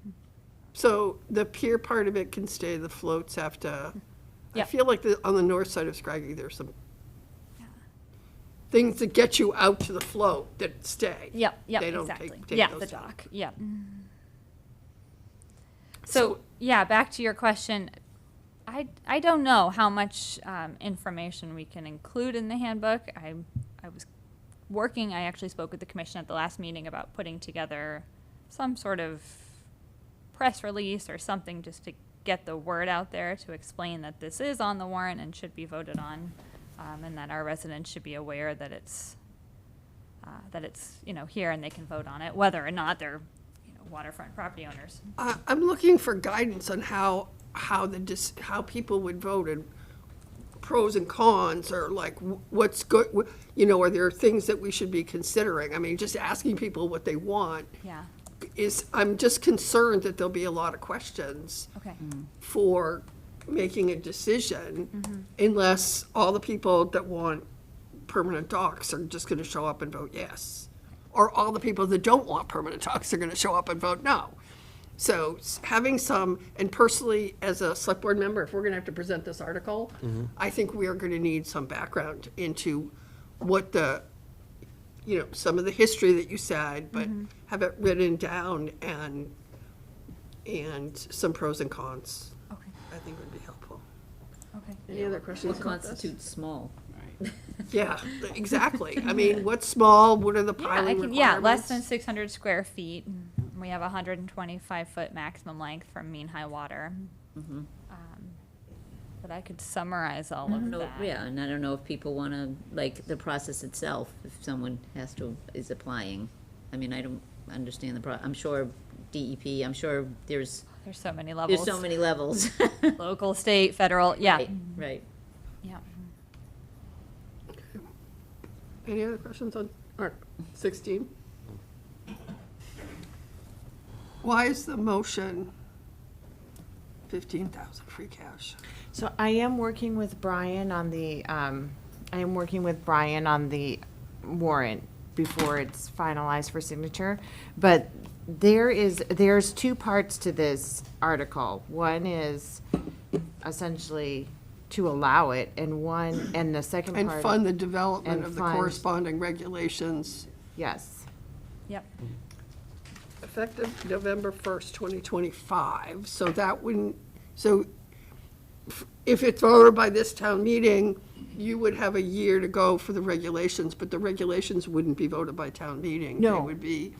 So the pier part of it can stay, the floats have to, I Yep. feel like on the north side of Scraggy, there's some things that get you out to the float that stay. Yep, They don't exactly. take Yeah, those the down. dock, yep. So, yeah, back to your question. I don't know how much information we can include in the handbook. I was working, I actually spoke with the commission at the last meeting about putting together some sort of press release or something just to get the word out there to explain that this is on the warrant and should be voted on, and that our residents should be aware that it's here and they can vote on it, whether or not they're waterfront property owners. I'm looking for guidance on how people would vote, and pros and cons, or like what's good, are there things that we should be considering? I mean, just asking people what they want Yeah. I'm just concerned that there'll be a lot of questions Okay. for making a decision unless all the people that want permanent docks are just going to show up and vote yes. Or all the people that don't want permanent docks are going to show up and vote no. So having some, and personally, as a select board member, if we're going to have to present this article, I think we are going to need some background into what some of the history that you said, but have it written down and some pros and cons. Okay. I think would be helpful. Okay. Any other questions What about this? constitutes small? Yeah, exactly. I mean, what's small, what are the piling requirements? Yeah, less than 600 square feet. We have 125-foot maximum length from mean high water. But I could summarize all of No, that. yeah, and I don't know if people want to, like, the process itself, if someone is applying. I mean, I don't understand I'm sure DEP, I'm sure there's There's so many levels. so many levels. Local, state, federal, yeah. Right, right. Yeah. Any other questions on Article 16? Why is the motion 15,000 free cash? So I am working with Brian on the, warrant before it's finalized for signature. But there's two parts to this article. One is essentially to allow it, and the second part. And fund the development and of the fund- corresponding regulations Yes. Yep. effective November 1st, 2025. So that wouldn't, if it's voted by this town meeting, you would have a year to go for the regulations, but the regulations wouldn't be voted by town meeting. No. They would be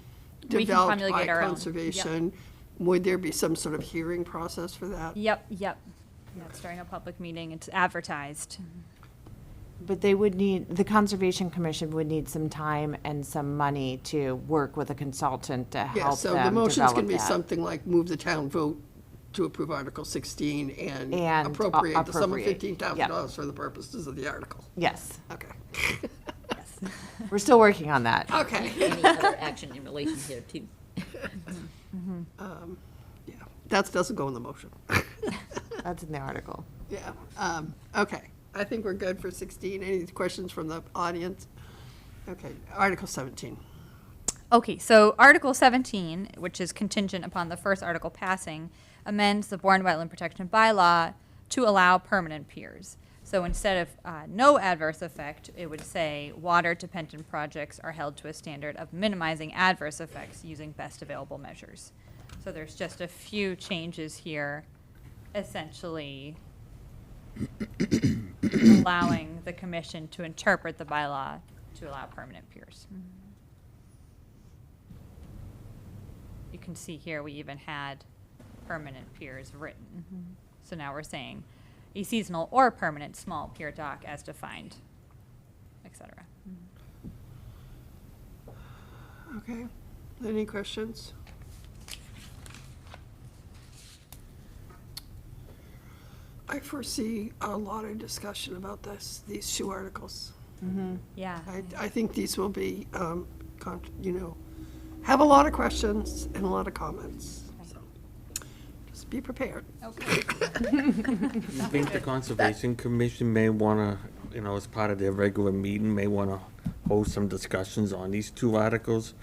We can developed by promulgate our own. Yep. conservation. Would there be some sort of hearing process for that? Yep. That's during a public meeting. It's advertised. But the Conservation Commission would need some time and some money to work with a consultant to Yeah, help so them the motion's develop going to be that. something like move the town vote to approve Article 16 and And appropriate the sum of appropriate, $15,000 for the purposes of the article. Yes, Okay. we're still working on that. Okay. Any other action in relation here too? Yeah, that doesn't go in the motion. That's in the article. Yeah, okay. I think we're good for 16. Any questions from the audience? Okay, Article 17. Okay, so Article 17, which is contingent upon the first article passing, amends the Bourne Wetland Protection Bylaw to allow permanent piers. So instead of no adverse effect, it would say water-dependent projects are held to a standard of minimizing adverse effects using best available measures. So there's just a few changes here, essentially allowing the commission to interpret the bylaw to allow permanent piers. You can see here, we even had permanent piers written. So now we're saying a seasonal or permanent small pier dock as defined, et cetera. Okay. Any questions? I foresee a lot of discussion about these two articles. Yeah. I think these will be, have a lot of questions and a lot of comments. So just be prepared. Okay. I think the Conservation Commission may want to, as part of their regular meeting, may want to hold some discussions on these two articles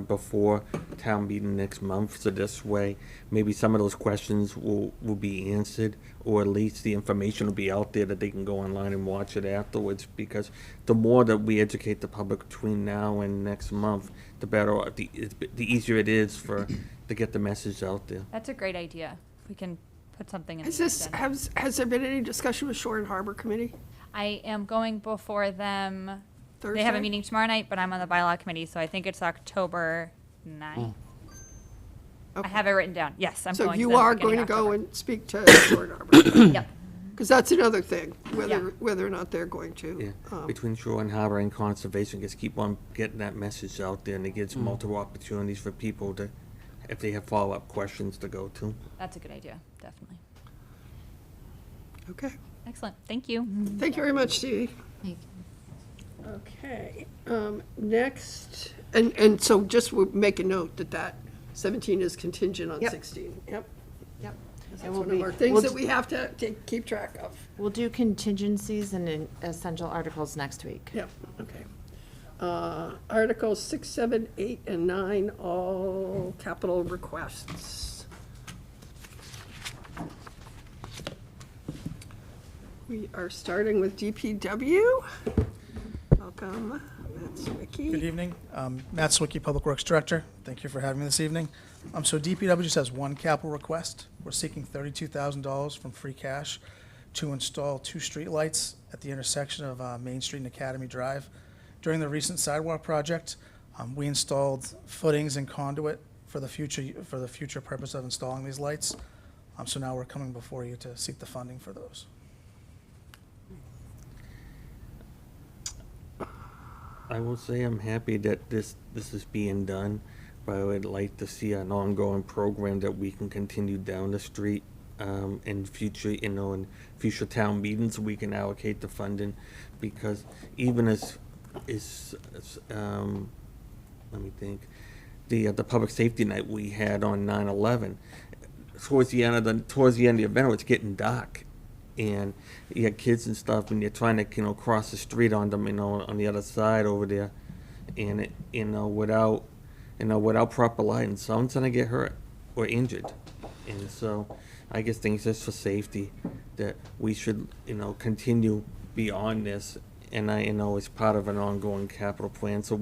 before town meeting next month. So this way, maybe some of those questions will be answered, or at least the information will be out there that they can go online and watch it afterwards. Because the more that we educate the public between now and next month, the better, the easier it is to get the message out there. That's a great idea. We can put something in. Is the this, agenda. has there been any discussion with Shore and Harbor Committee? I am going before them. Thursday? They have a meeting tomorrow night, but I'm on the bylaw committee, so I think it's October 9th. I have it written down. Yes, I'm So going to you them are beginning going to go October. and speak to Shore and Harbor? Yep. Because that's another thing, Yeah. whether or not they're going to. Yeah, between Shore and Harbor and Conservation, just keep on getting that message out there, and it gives multiple opportunities for people to, if they have follow-up questions, to go to. That's a good idea, definitely. Okay. Excellent. Thank you. Thank you very much, Stevie. Thank Okay, next, and so just we'll make a note that 17 is contingent on Yep. 16. Yep. Yep. That's And we'll one be- of our things we'll that d- we have to keep track of. We'll do contingencies and essential articles next week. Yep, okay. Articles 6, 7, 8, and 9, all capital requests. We are starting with DPW. Welcome, Matt Swicky. Good evening. Matt Swicky, Public Works Director. Thank you for having me this evening. So DPW just has one capital request. We're seeking $32,000 from free cash to install 2 streetlights at the intersection of Main Street and Academy Drive. During the recent sidewalk project, we installed footings and conduit for the future purpose of installing these lights. So now we're coming before you to seek the funding for those. I will say I'm happy that this is being done, but I would like to see an ongoing program that we can continue down the street in future, in future town meetings, we can allocate the funding, because even as let me think, the public safety night we had on 9/11, towards the end of the event, it's getting dark. And you had kids and stuff, and you're trying to, cross the street on them, on the other side over there, and without proper lighting, someone's gonna get hurt or injured. And so, I just think just for safety, that we should, continue beyond this, and as part of an ongoing capital plan, so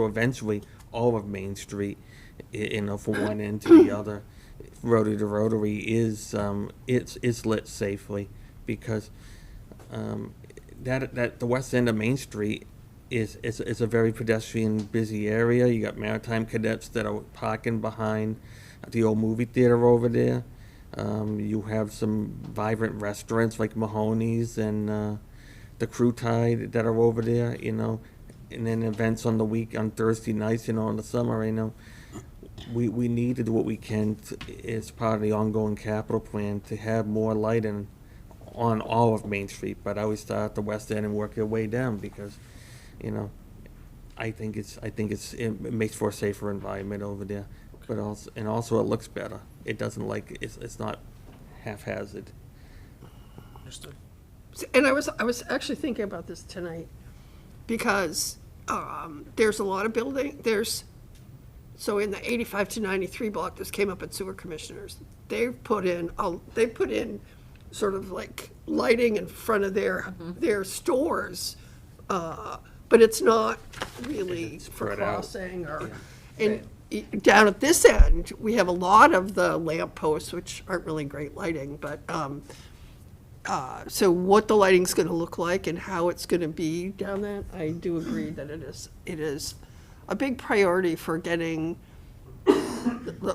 eventually all of Main Street, from one end to the other, rotary to rotary is lit safely, because that the west end of Main Street is a very pedestrian busy area. You got maritime cadets that are parking behind the old movie theater over there. You have some vibrant restaurants like Mahoney's and the Crew Tide that are over there, and then events on Thursday nights, in the summer, We need to do what we can as part of the ongoing capital plan to have more lighting on all of Main Street, but I always start at the west end and work your way down, because, I think it makes for a safer environment over there, but also it looks better. It doesn't it's not haphazard. Understood. And I was actually thinking about this tonight, because there's a lot of so in the 85 to 93 block, this came up at sewer commissioners. They've put in sort of like lighting in front of their stores, but it's not really It's for spread out. crossing or. And down at this end, we have a lot of the lamp posts, which aren't really great lighting, but So what the lighting's gonna look like and how it's gonna be down there, I do agree that it is a big priority for getting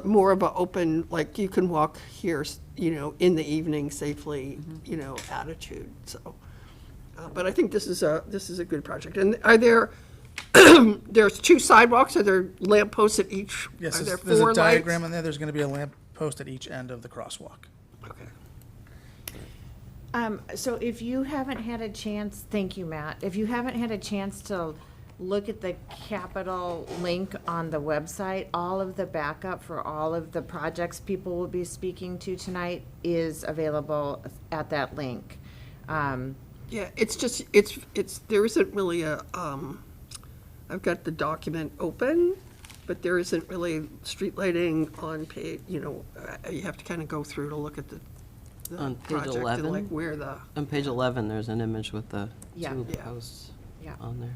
more of a open, like you can walk here, in the evening safely, attitude, so. But I think this is a good project. And are there, there's 2 sidewalks, are there lamp posts at each? Yes, Are there there's 4 a diagram lights? in there. There's going to be a lamp post at each end of the crosswalk. Okay. So if you haven't had a chance, thank you, Matt. If you haven't had a chance to look at the capital link on the website, all of the backup for all of the projects people will be speaking to tonight is available at that link. Yeah, it's just, there isn't really a, I've got the document open, but there isn't really street lighting on page, you have to kind of go through to look at the On page project and 11? like where the, On page 11, there's an image with the Yeah. 2 Yeah. posts Yeah. on there.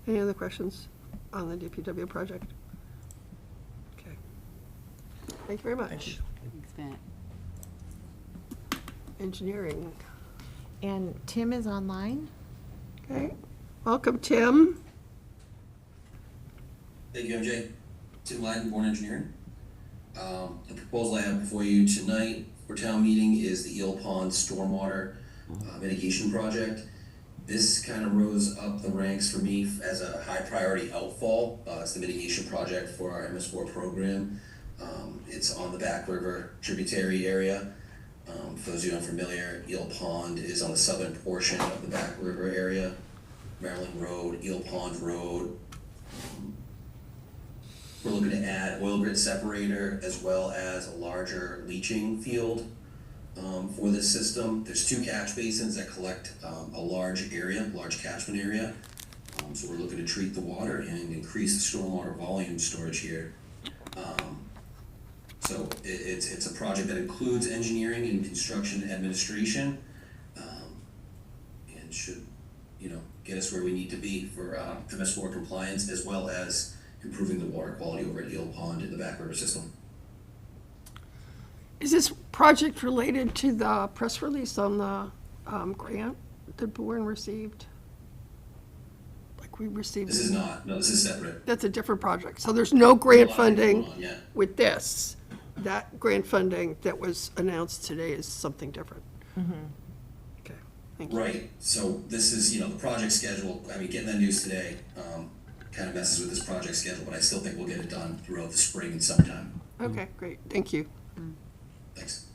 any other questions on the DPW project? Okay. Thank you very much. Thank you. Thanks, Matt. Engineering, And Tim is online. okay. Welcome, Tim. Thank you, MJ. Tim Lyden, Bourne Engineering. The proposal I have before you tonight for town meeting is the Eel Pond Stormwater Mitigation Project. This kind of rose up the ranks for me as a high priority outfall. It's the mitigation project for our MS4 program. It's on the Back River tributary area. For those of you unfamiliar, Eel Pond is on the southern portion of the Back River area. Maryland Road, Eel Pond Road. We're looking to add oil grit separator as well as a larger leaching field for this system. There's 2 catch basins that collect a large catchment area. So we're looking to treat the water and increase the stormwater volume storage here. So it's a project that includes engineering and construction administration, and should, get us where we need to be for MS4 compliance, as well as improving the water quality over at Eel Pond in the Back River system. Is this project related to the press release on the grant that Bourne received? Like we received? This is not, no, this is separate. That's a different project. So there's no grant No line funding going on yet. with this. That grant funding that was announced today is something different. Okay, thank you. Right, so this is, the project schedule, getting that news today, kind of messes with this project schedule, but I still think we'll get it done throughout the spring and summertime. Okay, great, thank you. Thanks.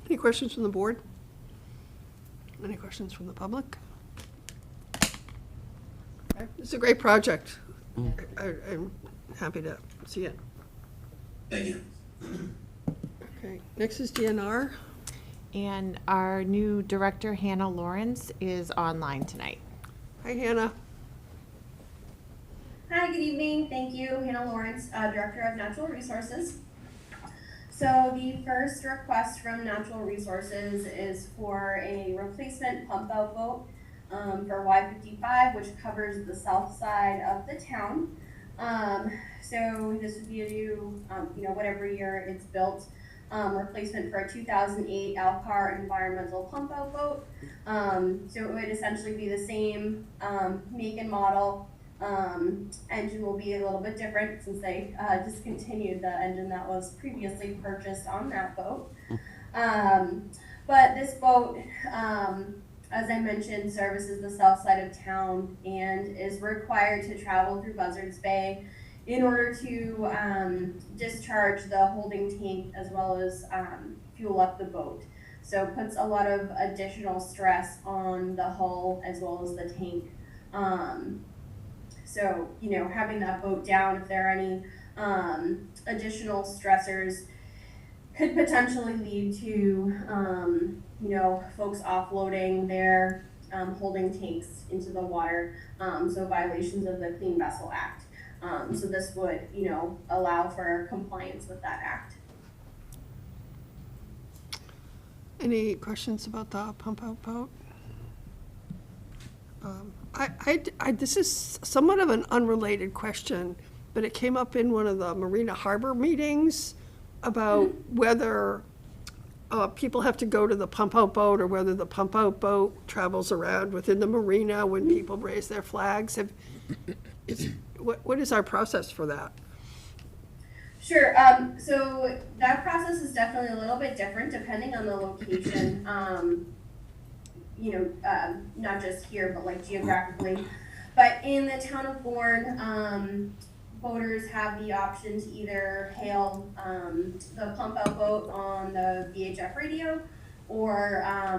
Any questions from the board? Any questions from the public? Okay, it's a great project. I'm happy to see it. Thank you. Okay, next is DNR. And our new director, Hannah Lawrence, is online tonight. Hi, Hannah. Hi, good evening. Thank you, Hannah Lawrence, Director of Natural Resources. So the first request from Natural Resources is for a replacement pump out boat for Y55, which covers the south side of the town. So this would be a new, whatever year it's built, replacement for a 2008 Alcar environmental pump out boat. So it would essentially be the same make and model. Engine will be a little bit different since they discontinued the engine that was previously purchased on that boat. But this boat, as I mentioned, services the south side of town and is required to travel through Buzzards Bay in order to discharge the holding tank as well as fuel up the boat. So it puts a lot of additional stress on the hull as well as the tank. So, having that boat down, if there are any additional stressors, could potentially lead to, folks offloading their holding tanks into the water, so violations of the Clean Vessel Act. So this would, allow for compliance with that act. Any questions about the pump out boat? This is somewhat of an unrelated question, but it came up in one of the Marina Harbor meetings about whether people have to go to the pump-out boat or whether the pump-out boat travels around within the marina when people raise their flags. What is our process for that? Sure. So that process is definitely a little bit different depending on the location. Not just here, but like geographically. But in the town of Bourne, boaters have the option to either hail the pump out boat on the VHF radio, or a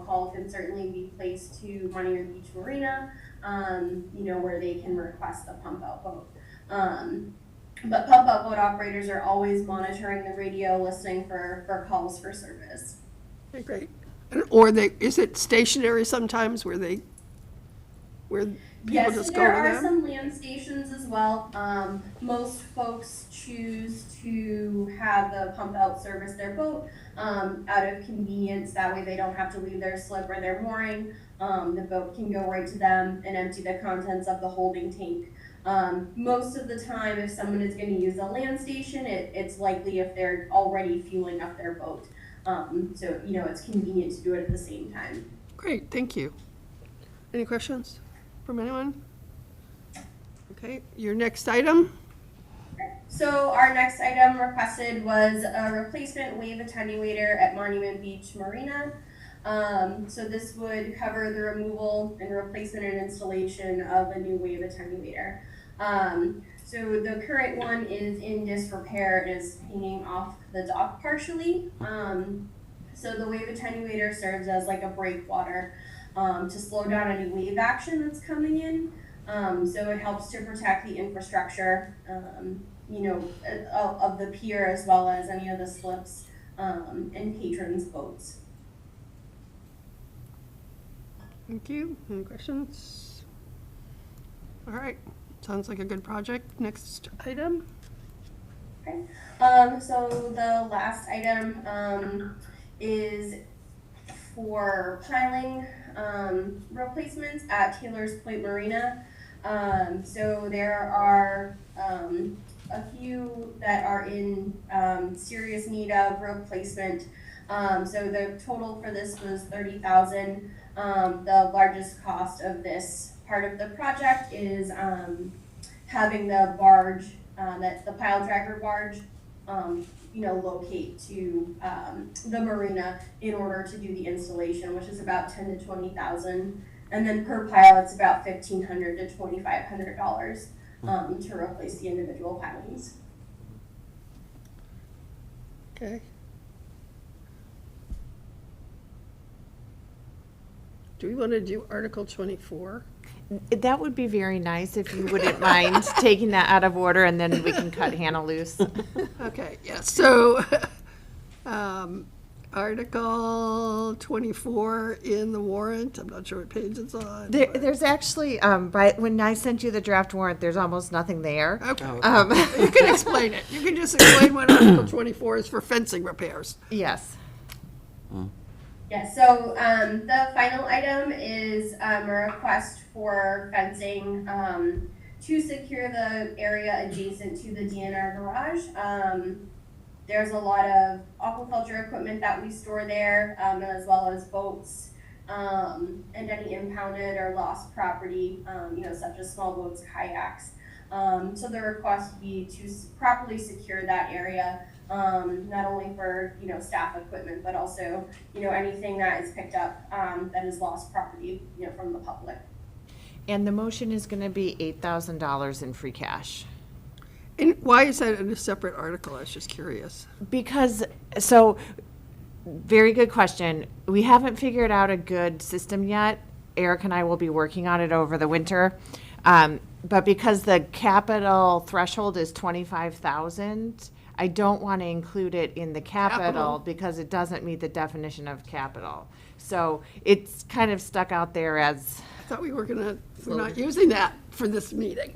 call can certainly be placed to Monument Beach Marina, where they can request the pump out boat. But pump out boat operators are always monitoring the radio, listening for calls for service. Okay, great. Or is it stationary sometimes where people Yes, just go there to are them? some land stations as well. Most folks choose to have the pump out service their boat out of convenience. That way they don't have to leave their slip or their mooring. The boat can go right to them and empty the contents of the holding tank. Most of the time, if someone is going to use a land station, it's likely if they're already fueling up their boat. So it's convenient to do it at the same time. Great, thank you. Any questions from anyone? Okay, your next item? So our next item requested was a replacement wave attenuator at Monument Beach Marina. So this would cover the removal and replacement and installation of a new wave attenuator. So the current one is in disrepair. It is hanging off the dock partially. So the wave attenuator serves as like a breakwater to slow down any wave action that's coming in. So it helps to protect the infrastructure, of the pier as well as any of the slips and patrons' boats. Thank you. Any questions? All right, sounds like a good project. Next item? Okay. So the last item is for piling replacements at Taylor's Point Marina. So there are a few that are in serious need of replacement. So the total for this was $30,000. The largest cost of this part of the project is having the barge, the pile driver barge, locate to the marina in order to do the installation, which is about $10,000 to $20,000, and then per pile it's about $1,500 to $2,500 to replace the individual pilings. Okay. Do we want to do Article 24? That would be very nice if you wouldn't mind taking that out of order, and then we can cut Hannah loose. Okay, yeah, so Article 24 in the warrant, I'm not sure what page it's on. There's actually, when I sent you the draft warrant, there's almost nothing there. Okay, you can explain it. You can just explain what Article 24 is for fencing repairs. Yes. Yes, so the final item is a request for fencing to secure the area adjacent to the DNR garage. There's a lot of aquaculture equipment that we store there, as well as boats and any impounded or lost property, such as small boats, kayaks. So the request would be to properly secure that area. Not only for, staff equipment, but also, anything that is picked up that is lost property, from the public. And the motion is going to be $8,000 in free cash. And why is that in a separate article? I was just curious. Because, very good question. We haven't figured out a good system yet. Eric and I will be working on it over the winter. But because the capital threshold is $25,000, I don't want to include it in the capital because it doesn't meet the definition of capital. So it's kind of stuck out there as. I thought we're not using that for this meeting.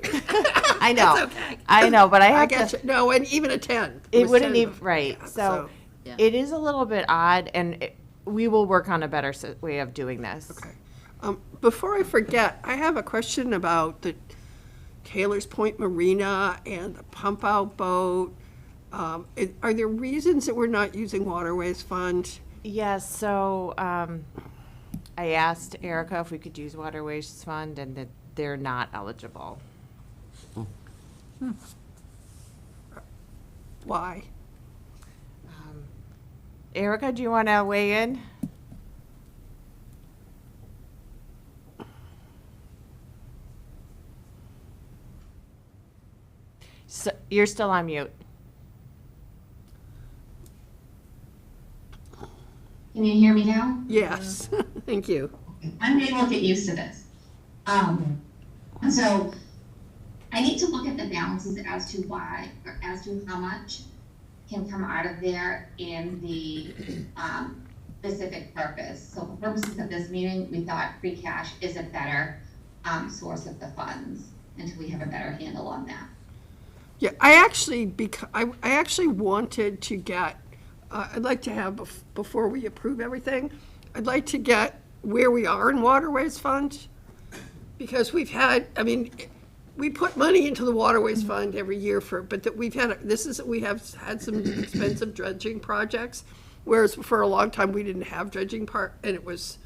I know. That's okay. I know, but I have get to. you. No, and even a 10. It wouldn't 10 even, of- right. yeah, So Yeah. it is a little bit odd, and we will work on a better way of doing this. Okay. Before I forget, I have a question about the Taylor's Point Marina and the pump-out boat. Are there reasons that we're not using Waterways Fund? Yes, so I asked Erica if we could use Waterways Fund, and that they're not eligible. Why? Erica, do you want to weigh in? So, you're still on mute. Can you hear me now? Yes, thank you. I'm going to get used to this. So I need to look at the balances as to why, or as to how much can come out of there in the specific purpose. So for purposes of this meeting, we thought free cash is a better source of the funds until we have a better handle on that. Yeah, I actually wanted to get, I'd like to have, before we approve everything, I'd like to get where we are in Waterways Fund. Because we've had, I mean, we put money into the Waterways Fund every year but that we have had some expensive dredging projects. Whereas for a long time, we didn't have dredging and it was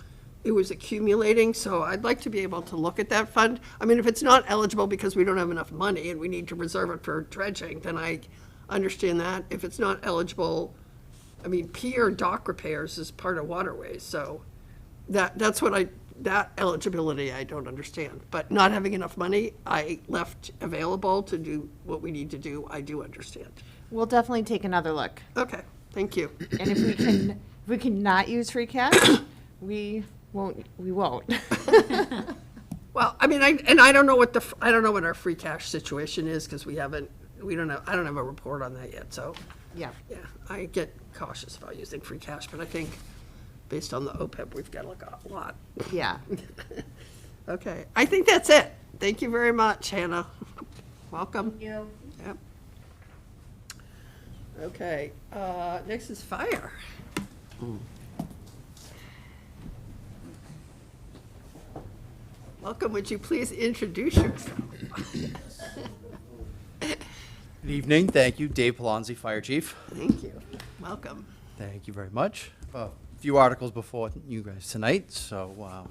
accumulating, so I'd like to be able to look at that fund. I mean, if it's not eligible because we don't have enough money and we need to reserve it for dredging, then I understand that. If it's not eligible, I mean, pier dock repairs is part of waterways, so that eligibility I don't understand. But not having enough money, I left available to do what we need to do, I do understand. We'll definitely take another look. Okay, thank you. And if we can not use free cash, we won't. Well, I mean, I don't know what our free cash situation is, because I don't have a report on that yet, so. Yeah. Yeah, I get cautious about using free cash, but I think based on the OPEB, we've got a lot. Yeah. Okay, I think that's it. Thank you very much, Hannah. Welcome. Thank you. Yep. Okay, next is fire. Welcome, would you please introduce yourself? Good evening. Thank you. Dave Palonzi, Fire Chief. Thank you. Welcome. Thank you very much. A few articles before you guys tonight. So,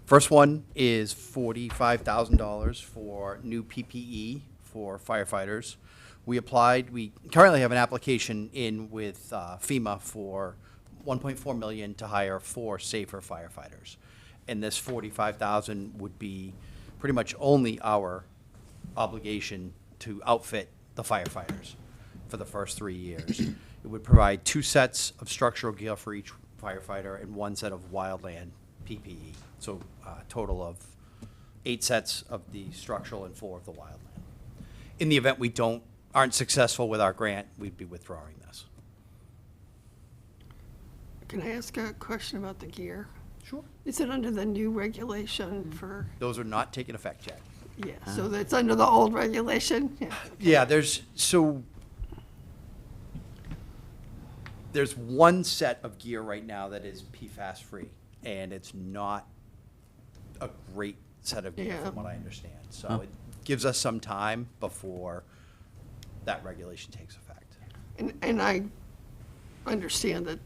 first one is $45,000 for new PPE for firefighters. We applied. We currently have an application in with FEMA for $1.4 million to hire 4 safer firefighters. And this $45,000 would be pretty much only our obligation to outfit the firefighters for the first 3 years. It would provide 2 sets of structural gear for each firefighter and 1 set of wildland PPE. So a total of 8 sets of the structural and 4 of the wildland. In the event we aren't successful with our grant, we'd be withdrawing this. Can I ask a question about the gear? Sure. Is it under the new regulation for, Those are not taking effect yet. yeah, so that's under the old regulation? Yeah. Yeah, there's 1 set of gear right now that is PFAS free, and it's not a great set of gear Yeah. from what I understand. So it gives us some time before that regulation takes effect. And I understand that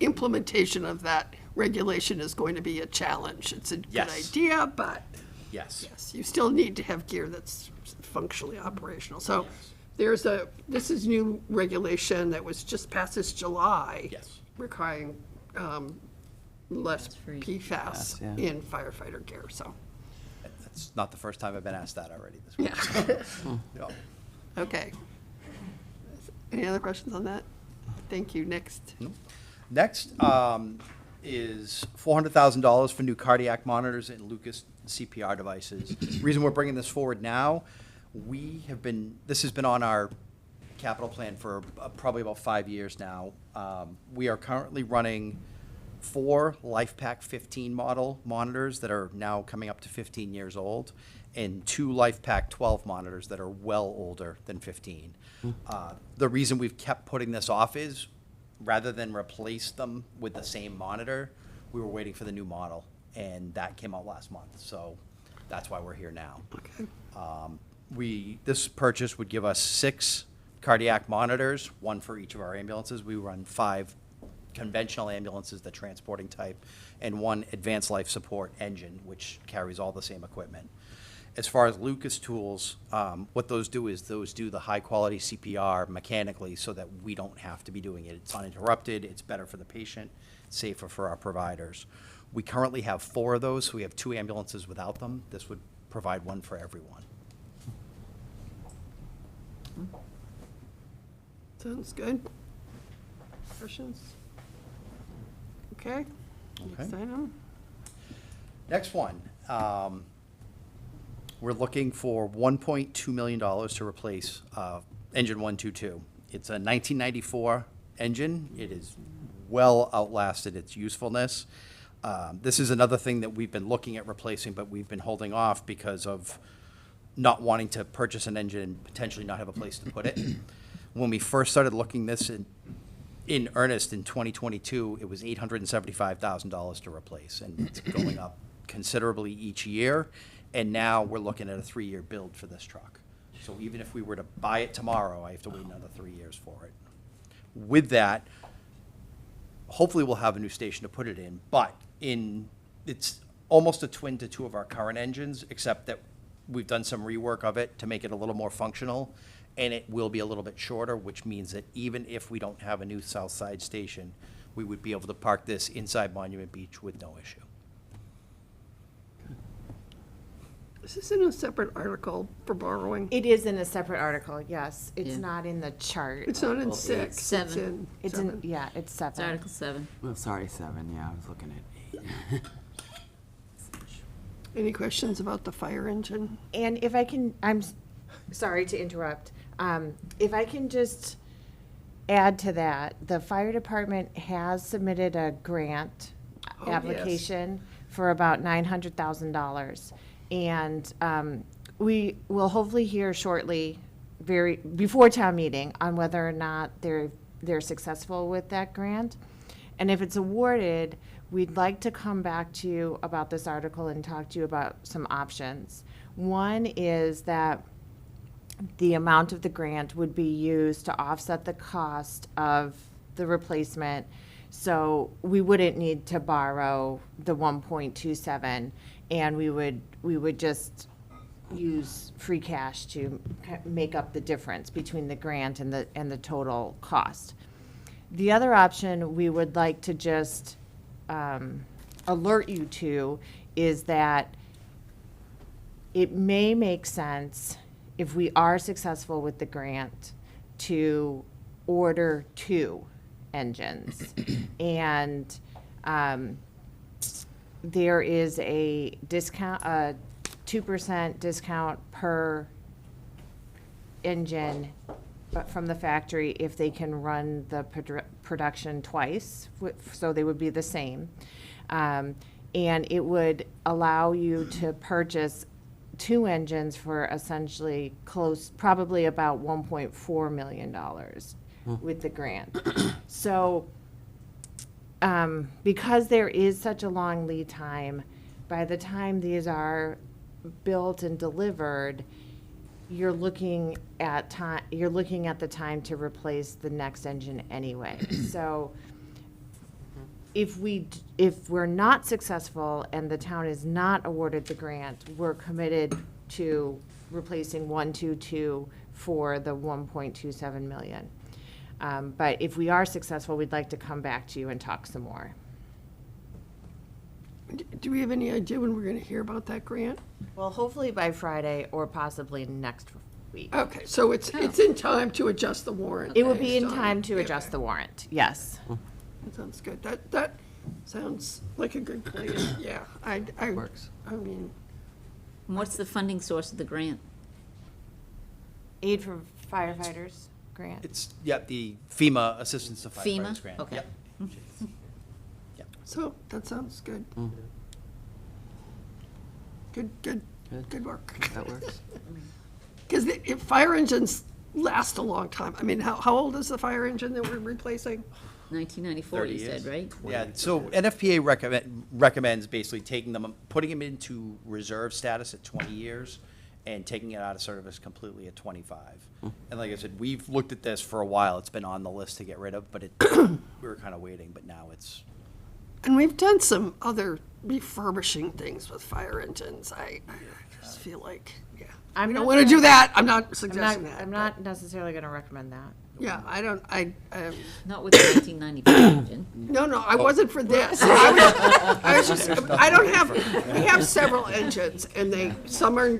implementation of that regulation is going to be a challenge. It's a good Yes. idea, but Yes. yes, you still need to have gear that's functionally operational. So this is new regulation that was just passed this July. Yes. Requiring less free. PFAS yeah. in firefighter gear, so, That's not the first time I've been asked that already this week. yeah. Yeah. Okay. Any other questions on that? Thank you. Next. Next is $400,000 for new cardiac monitors and Lucas CPR devices. Reason we're bringing this forward now, this has been on our capital plan for probably about 5 years now. We are currently running 4 LifePak 15 model monitors that are now coming up to 15 years old, and 2 LifePak 12 monitors that are well older than 15. The reason we've kept putting this off is, rather than replace them with the same monitor, we were waiting for the new model. and that came out last month, so that's why we're here now. Okay. This purchase would give us 6 cardiac monitors, 1 for each of our ambulances. We run 5 conventional ambulances, the transporting type, and 1 advanced life support engine, which carries all the same equipment. As far as Lucas tools, what those do is those do the high-quality CPR mechanically so that we don't have to be doing it. It's uninterrupted, it's better for the patient, safer for our providers. We currently have 4 of those, so we have 2 ambulances without them. This would provide 1 for everyone. Sounds good. Questions? Okay. Next item. Next one, we're looking for $1.2 million to replace engine 122. It's a 1994 engine. It is well outlasted its usefulness. This is another thing that we've been looking at replacing, but we've been holding off because of not wanting to purchase an engine and potentially not have a place to put it. When we first started looking this in earnest in 2022, it was $875,000 to replace, and it's going up considerably each year. And now we're looking at a 3-year build for this truck. So even if we were to buy it tomorrow, I have to wait another 3 years for it. With that, hopefully we'll have a new station to put it in, but it's almost a twin to 2 of our current engines, except that we've done some rework of it to make it a little more functional, and it will be a little bit shorter, which means that even if we don't have a new south side station, we would be able to park this inside Monument Beach with no issue. Is this in a separate article for borrowing? It is in a separate article, yes. It's Yeah. not in the chart. It's not in 6. It's 7. It's seven. in, yeah, it's It's 7. Article 7. Oh, sorry, 7, yeah, I was looking at 8. Any questions about the fire engine? And if I can, sorry to interrupt. If I can just add to that, the fire department has submitted a grant Oh, yes. application for about $900,000. And we will hopefully hear shortly, before town meeting, on whether or not they're successful with that grant. And if it's awarded, we'd like to come back to you about this article and talk to you about some options. One is that the amount of the grant would be used to offset the cost of the replacement. So we wouldn't need to borrow the 1.27, and we would just use free cash to make up the difference between the grant and the total cost. The other option we would like to just alert you to is that it may make sense, if we are successful with the grant, to order 2 engines. And there is a discount, a 2% discount per engine from the factory if they can run the production twice, so they would be the same. And it would allow you to purchase 2 engines for essentially probably about $1.4 million with the grant. So because there is such a long lead time, by the time these are built and delivered, you're looking at the time to replace the next engine anyway. So if we're not successful and the town is not awarded the grant, we're committed to replacing 122 for the 1.27 million. But if we are successful, we'd like to come back to you and talk some more. Do we have any idea when we're going to hear about that grant? Well, hopefully by Friday or possibly next week. Okay, so it's in time to adjust the warrant. It will be in based on- time to adjust the warrant, yes. That sounds good. That sounds like a good plan. Yeah, I Works. I mean, And what's the funding source of the grant? Aid for firefighters grant. It's, the FEMA Assistance to Firefighters FEMA? grant. Okay. Yep. so that sounds good. Good work. That works. Because fire engines last a long time. I mean, how old is the fire engine that we're replacing? 1994, 30 you said, years. right? Yeah, so NFPA recommends basically taking them, putting them into reserve status at 20 years and taking it out of service completely at 25. And like I said, we've looked at this for a while. It's been on the list to get rid of, but we were kind of waiting, but now it's. And we've done some other refurbishing things with fire engines. I just feel like, yeah. I'm We don't not want to gonna- do that. I'm not suggesting that. I'm not necessarily going to recommend that. Yeah, I don't, Not with the 1994 engine. no, I wasn't for this. I was just, I don't have, we have several engines and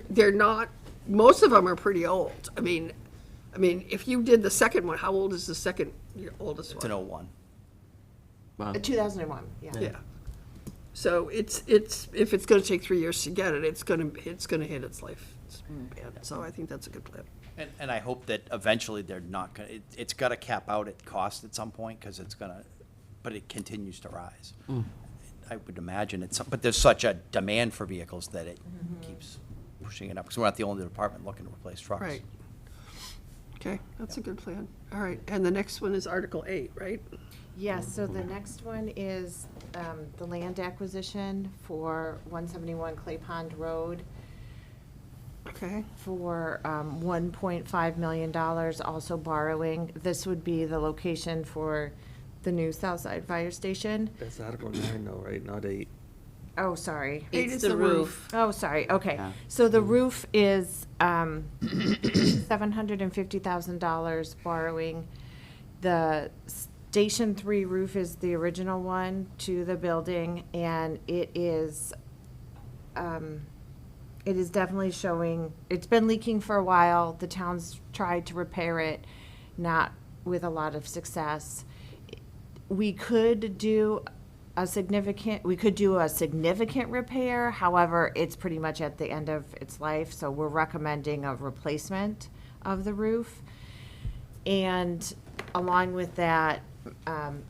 they're not, most of them are pretty old. I mean, if you did the second one, how old is the second oldest It's an one? 01. 2001, yeah. Yeah. So if it's gonna take 3 years to get it, it's gonna hit its life span. So I think that's a good plan. And I hope that eventually they're not gonna, it's gotta cap out at cost at some point, because it's gonna, but it continues to rise. I would imagine but there's such a demand for vehicles that it keeps pushing it up, because we're not the only department looking to replace trucks. Right. Okay, that's a good plan. All right, and the next one is Article 8, right? Yes, so the next one is the land acquisition for 171 Clay Pond Road Okay. for $1.5 million, also borrowing. This would be the location for the new Southside Fire Station. That's Article 9 though, right? Not 8. Oh, sorry. It's the roof. Oh, sorry, okay. Yeah. So the roof is $750,000 borrowing. The Station 3 roof is the original one to the building, and it is definitely showing, it's been leaking for a while. The town's tried to repair it, not with a lot of success. We could do a significant repair, however, it's pretty much at the end of its life, so we're recommending a replacement of the roof. And along with that,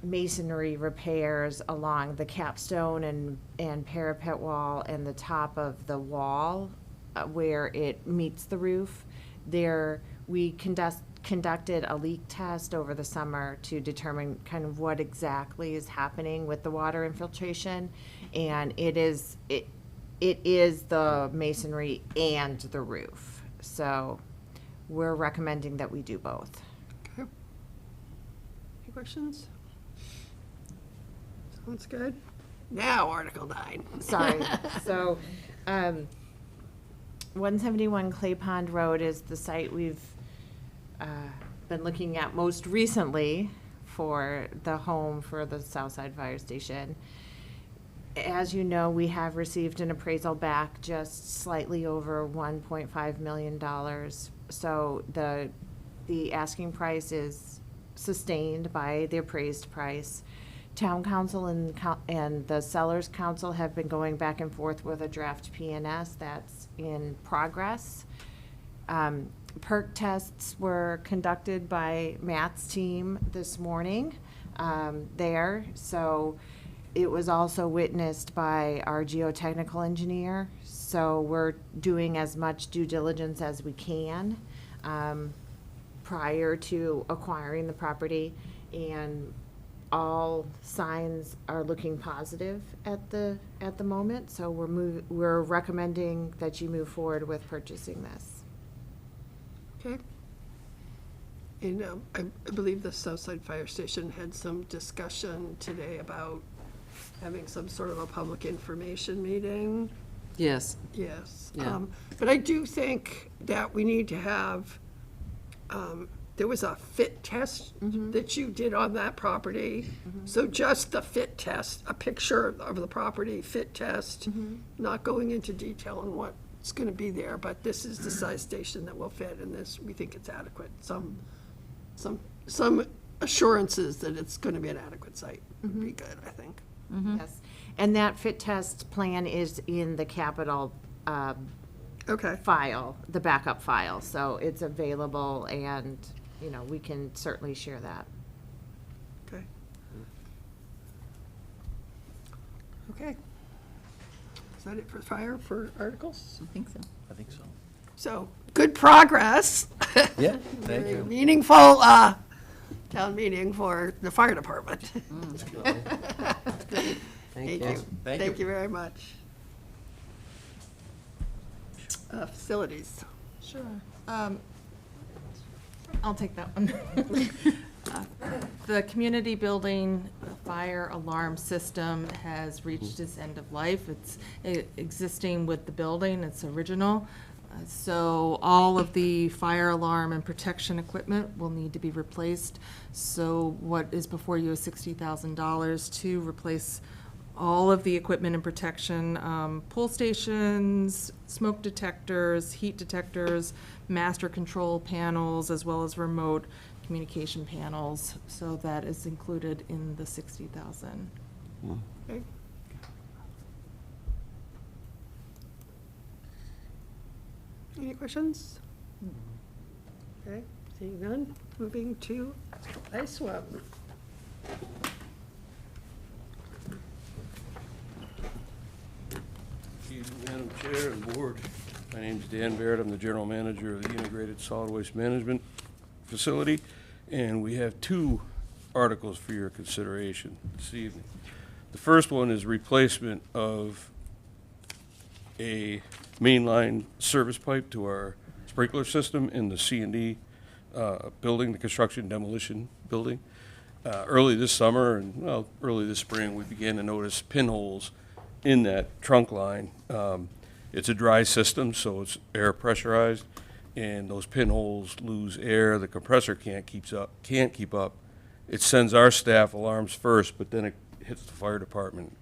masonry repairs along the capstone and parapet wall and the top of the wall where it meets the roof. We conducted a leak test over the summer to determine kind of what exactly is happening with the water infiltration. And it is the masonry and the roof. So we're recommending that we do both. Okay. Any questions? Sounds good. Now, Article 9. Sorry. So, 171 Clay Pond Road is the site we've been looking at most recently for the home for the Southside Fire Station. As you know, we have received an appraisal back just slightly over $1.5 million. So the asking price is sustained by the appraised price. Town council and the sellers council have been going back and forth with a draft P&S that's in progress. Perk tests were conducted by Matt's team this morning there. So it was also witnessed by our geotechnical engineer. So we're doing as much due diligence as we can prior to acquiring the property, and all signs are looking positive at the moment. So we're recommending that you move forward with purchasing this. Okay. And I believe the Southside Fire Station had some discussion today about having some sort of a public information meeting. Yes. Yes. Yeah. But I do think that we need to have, there was a fit test that you did on that property. So just the fit test, a picture of the property, fit test, not going into detail on what's going to be there, but this is the size station that will fit, and this, we think it's adequate. Some assurances that it's going to be an adequate site would be good, I think. Yes. And that fit test plan is in the capital Okay. file, the backup file. So it's available, and, we can certainly share that. Okay. Okay. Is that it for fire, for articles? I think so. I think so. So, good progress. Yeah, thank Very you. meaningful town meeting for the fire department. Thank you. Thank you very much. Facilities. Sure. I'll take that one. The community building fire alarm system has reached its end of life. It's existing with the building, it's original. So all of the fire alarm and protection equipment will need to be replaced. So what is before you is $60,000 to replace all of the equipment and protection, pull stations, smoke detectors, heat detectors, master control panels, as well as remote communication panels. So that is included in the $60,000. Okay. Any questions? Okay, seeing none, moving to ISWAP. Madam Chair and Board, my name's Dan Barrett. I'm the General Manager of the Integrated Solid Waste Management Facility, and we have two articles for your consideration this evening. The first one is replacement of a mainline service pipe to our sprinkler system in the C&D building, the construction demolition building. Early this summer and, well, early this spring, we began to notice pinholes in that trunk line. It's a dry system, so it's air pressurized, and those pinholes lose air. The compressor can't keep up. It sends our staff alarms first, but then it hits the fire department.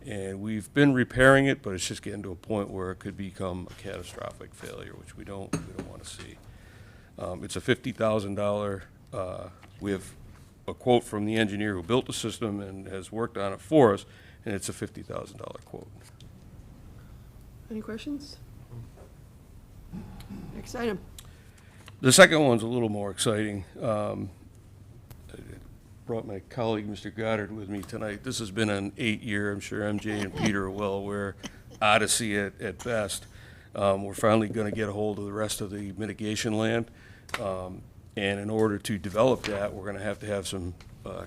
And we've been repairing it, but it's just getting to a point where it could become a catastrophic failure, which we don't want to see. It's a $50,000. We have a quote from the engineer who built the system and has worked on it for us, and it's a $50,000 quote. Any questions? Next item. The second one's a little more exciting. I brought my colleague, Mr. Goddard, with me tonight. This has been an 8-year, I'm sure MJ and Peter are well aware, odyssey at best. We're finally going to get a hold of the rest of the mitigation land. And in order to develop that, we're going to have some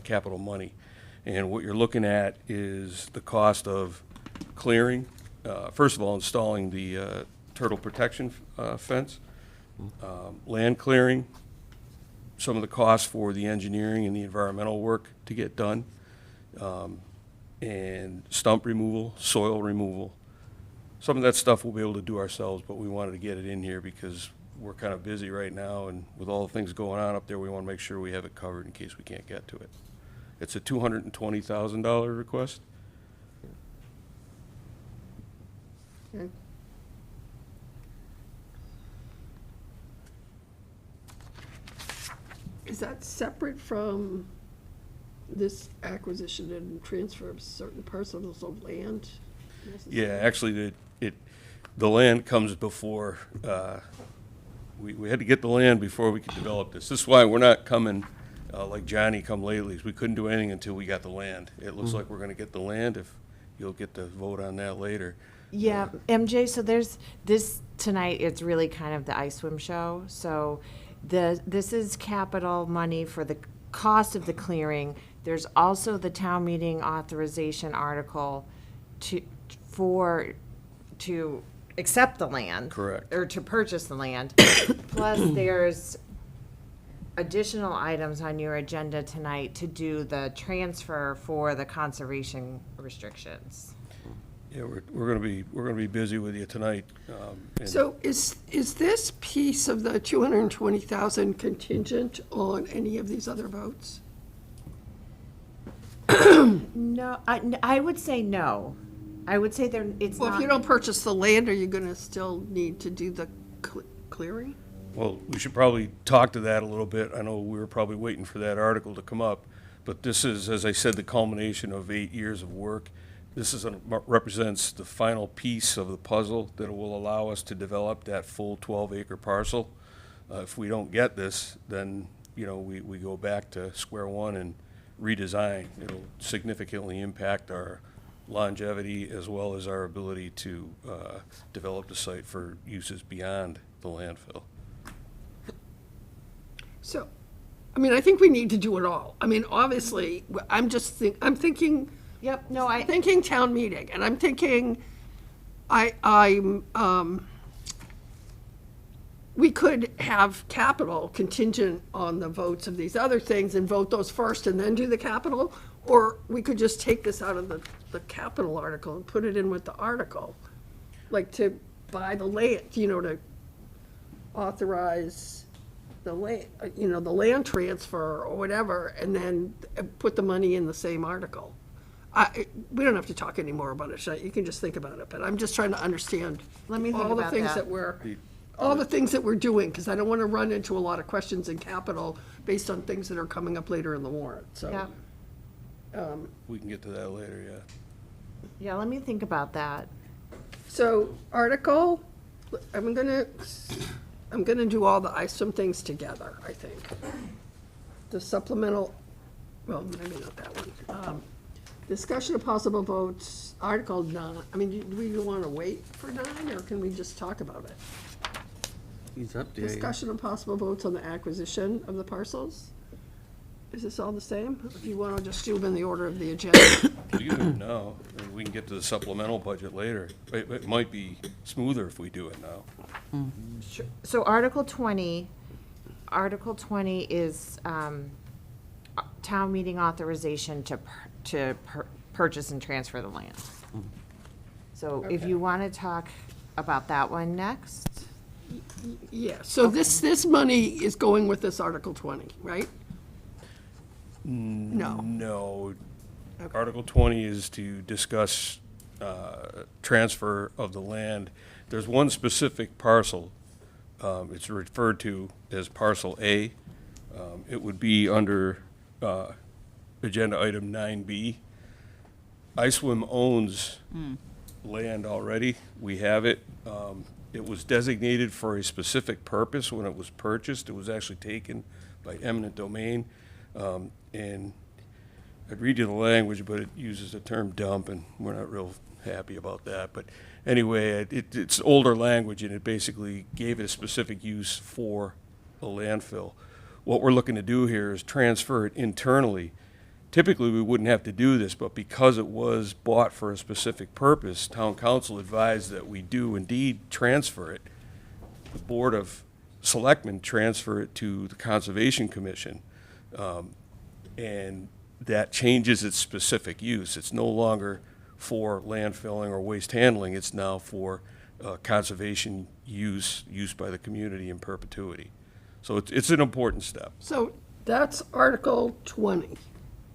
capital money. And what you're looking at is the cost of clearing, first of all, installing the turtle protection fence, land clearing, some of the costs for the engineering and the environmental work to get done, and stump removal, soil removal. Some of that stuff we'll be able to do ourselves, but we wanted to get it in here because we're kind of busy right now, and with all the things going on up there, we want to make sure we have it covered in case we can't get to it. It's a $220,000 request. Okay. Is that separate from this acquisition and transfer of certain parcels of land? Yeah, actually, the land comes before, we had to get the land before we could develop this. This is why we're not coming like Johnny come lately. We couldn't do anything until we got the land. It looks like we're going to get the land. If you'll get to vote on that later. Yeah, MJ, so there's this tonight, it's really kind of the ISWIM show. So this is capital money for the cost of the clearing. There's also the town meeting authorization article to accept the land. Correct. Or to purchase the land. Plus, there's additional items on your agenda tonight to do the transfer for the conservation restrictions. Yeah, we're gonna be busy with you tonight. And So is this piece of the 220,000 contingent on any of these other votes? No, I would say no. I would say it's Well, if not. you don't purchase the land, are you gonna still need to do the clearing? Well, we should probably talk to that a little bit. I know we were probably waiting for that article to come up, but this is, as I said, the culmination of 8 years of work. This represents the final piece of the puzzle that will allow us to develop that full 12-acre parcel. If we don't get this, then, we go back to square one and redesign. It'll significantly impact our longevity as well as our ability to develop the site for uses beyond the landfill. So, I mean, I think we need to do it all. I mean, obviously, I'm thinking, Yep, no, I, thinking town meeting, and I'm thinking, I'm, we could have capital contingent on the votes of these other things and vote those first and then do the capital, or we could just take this out of the capital article and put it in with the article, like to buy the land, to authorize the land, the land transfer or whatever, and then put the money in the same article. We don't have to talk anymore about it, you can just think about it, but I'm just trying to understand Let me think all the about things that. all the things that we're doing, because I don't want to run into a lot of questions in capital based on things that are coming up later in the warrant, so. Yeah. We can get to that later, yeah. Yeah, let me think about that. So, article, I'm gonna do some things together, I think. The supplemental, well, maybe not that one. Discussion of possible votes, Article 9, do we want to wait for 9, or can we just talk about it? He's up there. Discussion of possible votes on the acquisition of the parcels? Is this all the same? If you want to just do them in the order of the agenda? We can do it now, and we can get to the supplemental budget later. It might be smoother if we do it now. So Article 20 is town meeting authorization to purchase and transfer the land. So if you want to talk about that one next? Yeah, so this money is going with this Article 20, right? No. No. Article 20 is to discuss transfer of the land. There's one specific parcel. It's referred to as Parcel A. It would be under Agenda Item 9B. ISWIM owns land already. We have it. It was designated for a specific purpose when it was purchased. It was actually taken by eminent domain. And I'd read you the language, but it uses the term dump, and we're not real happy about that. But anyway, it's older language, and it basically gave it a specific use for a landfill. What we're looking to do here is transfer it internally. Typically, we wouldn't have to do this, but because it was bought for a specific purpose, town council advised that we do indeed transfer it. The Board of Selectmen transfer it to the Conservation Commission, and that changes its specific use. It's no longer for landfilling or waste handling. It's now for conservation use by the community in perpetuity. So it's an important step. So that's Article 20.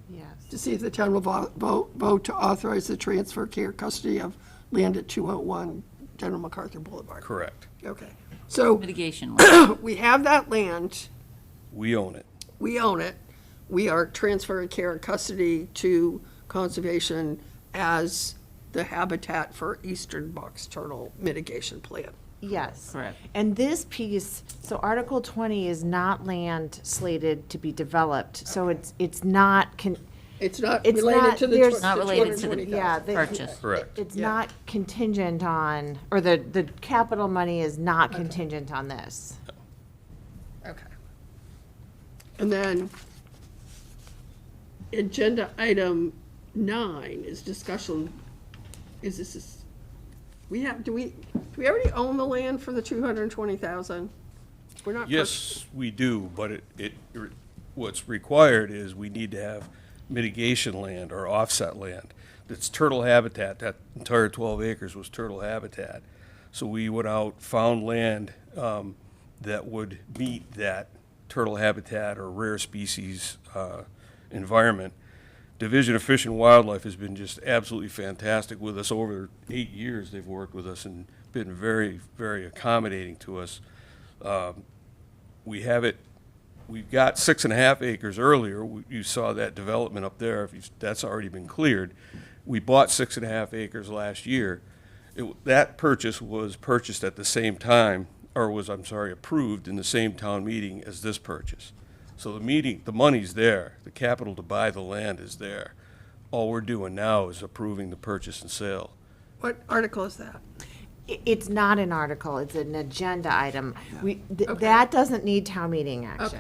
Yes. To see if the town will vote to authorize the transfer, care, custody of land at 201 General MacArthur Boulevard. Correct. Okay. So Mitigation. we have that land. We own it. We own it. We are transferring care and custody to conservation as the habitat for eastern box turtle mitigation plan. Yes. Correct. And this piece, so Article 20 is not land slated to be developed, so it's not, It's not It's related not- to the there's- Not related to the 220,000. yeah. purchase. Correct. It's Yeah. not contingent on, or the capital money is not contingent on this. Okay. And then agenda item 9 is discussion, do we already own the land for the 220,000? We're not. Yes, we do, but what's required is we need to have mitigation land or offset land. That's turtle habitat. That entire 12 acres was turtle habitat. So we went out, found land that would meet that turtle habitat or rare species environment. Division of Fish and Wildlife has been just absolutely fantastic with us. Over 8 years they've worked with us and been very, very accommodating to us. We've got 6.5 acres earlier. You saw that development up there. That's already been cleared. We bought 6.5 acres last year. That purchase was purchased at the same time, approved in the same town meeting as this purchase. So the money's there. The capital to buy the land is there. All we're doing now is approving the purchase and sale. What article is that? It's not an article, it's an agenda item. Okay. That doesn't need town meeting action.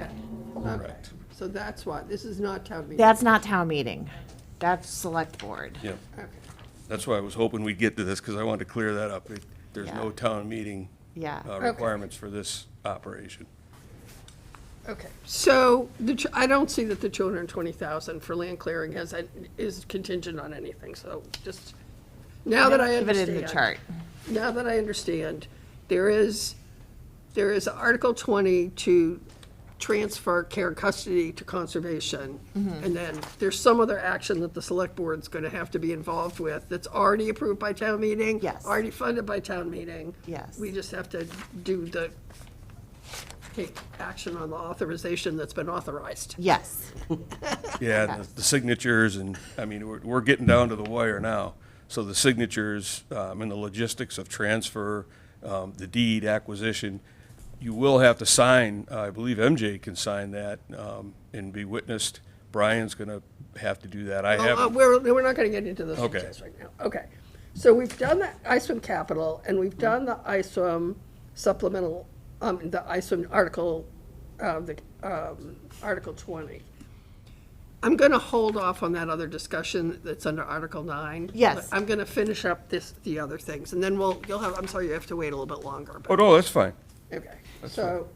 Okay. Correct. So that's why, this is not town meeting. That's not town meeting. That's select board. Yeah, Okay. that's why I was hoping we'd get to this, because I wanted to clear that up. There's Yeah. no town meeting Yeah. requirements for this operation. Okay, so I don't see that the 220,000 for land clearing is contingent on anything, so just, now that I Give it understand. in the chart. Now that I understand, there is Article 20 to transfer care and custody to conservation. Mm-hmm. And then there's some other action that the select board's gonna have to be involved with that's already approved by town meeting. Yes. Already funded by town meeting. Yes. We just have to take action on the authorization that's been authorized. Yes. Yeah, the signatures, and, I mean, we're getting down to the wire now. So the signatures and the logistics of transfer, the deed acquisition, you will have to sign, I believe MJ can sign that and be witnessed. Brian's going to have to do that. I have, We're not gonna get into those Okay. details right now. Okay. So we've done the ISWIM capital, and we've done the ISWIM supplemental, the ISWIM article, Article 20. I'm gonna hold off on that other discussion that's under Article 9. Yes. I'm gonna finish up the other things, and then you'll have, I'm sorry, you have to wait a little bit longer, oh, but, no, that's fine. okay. So,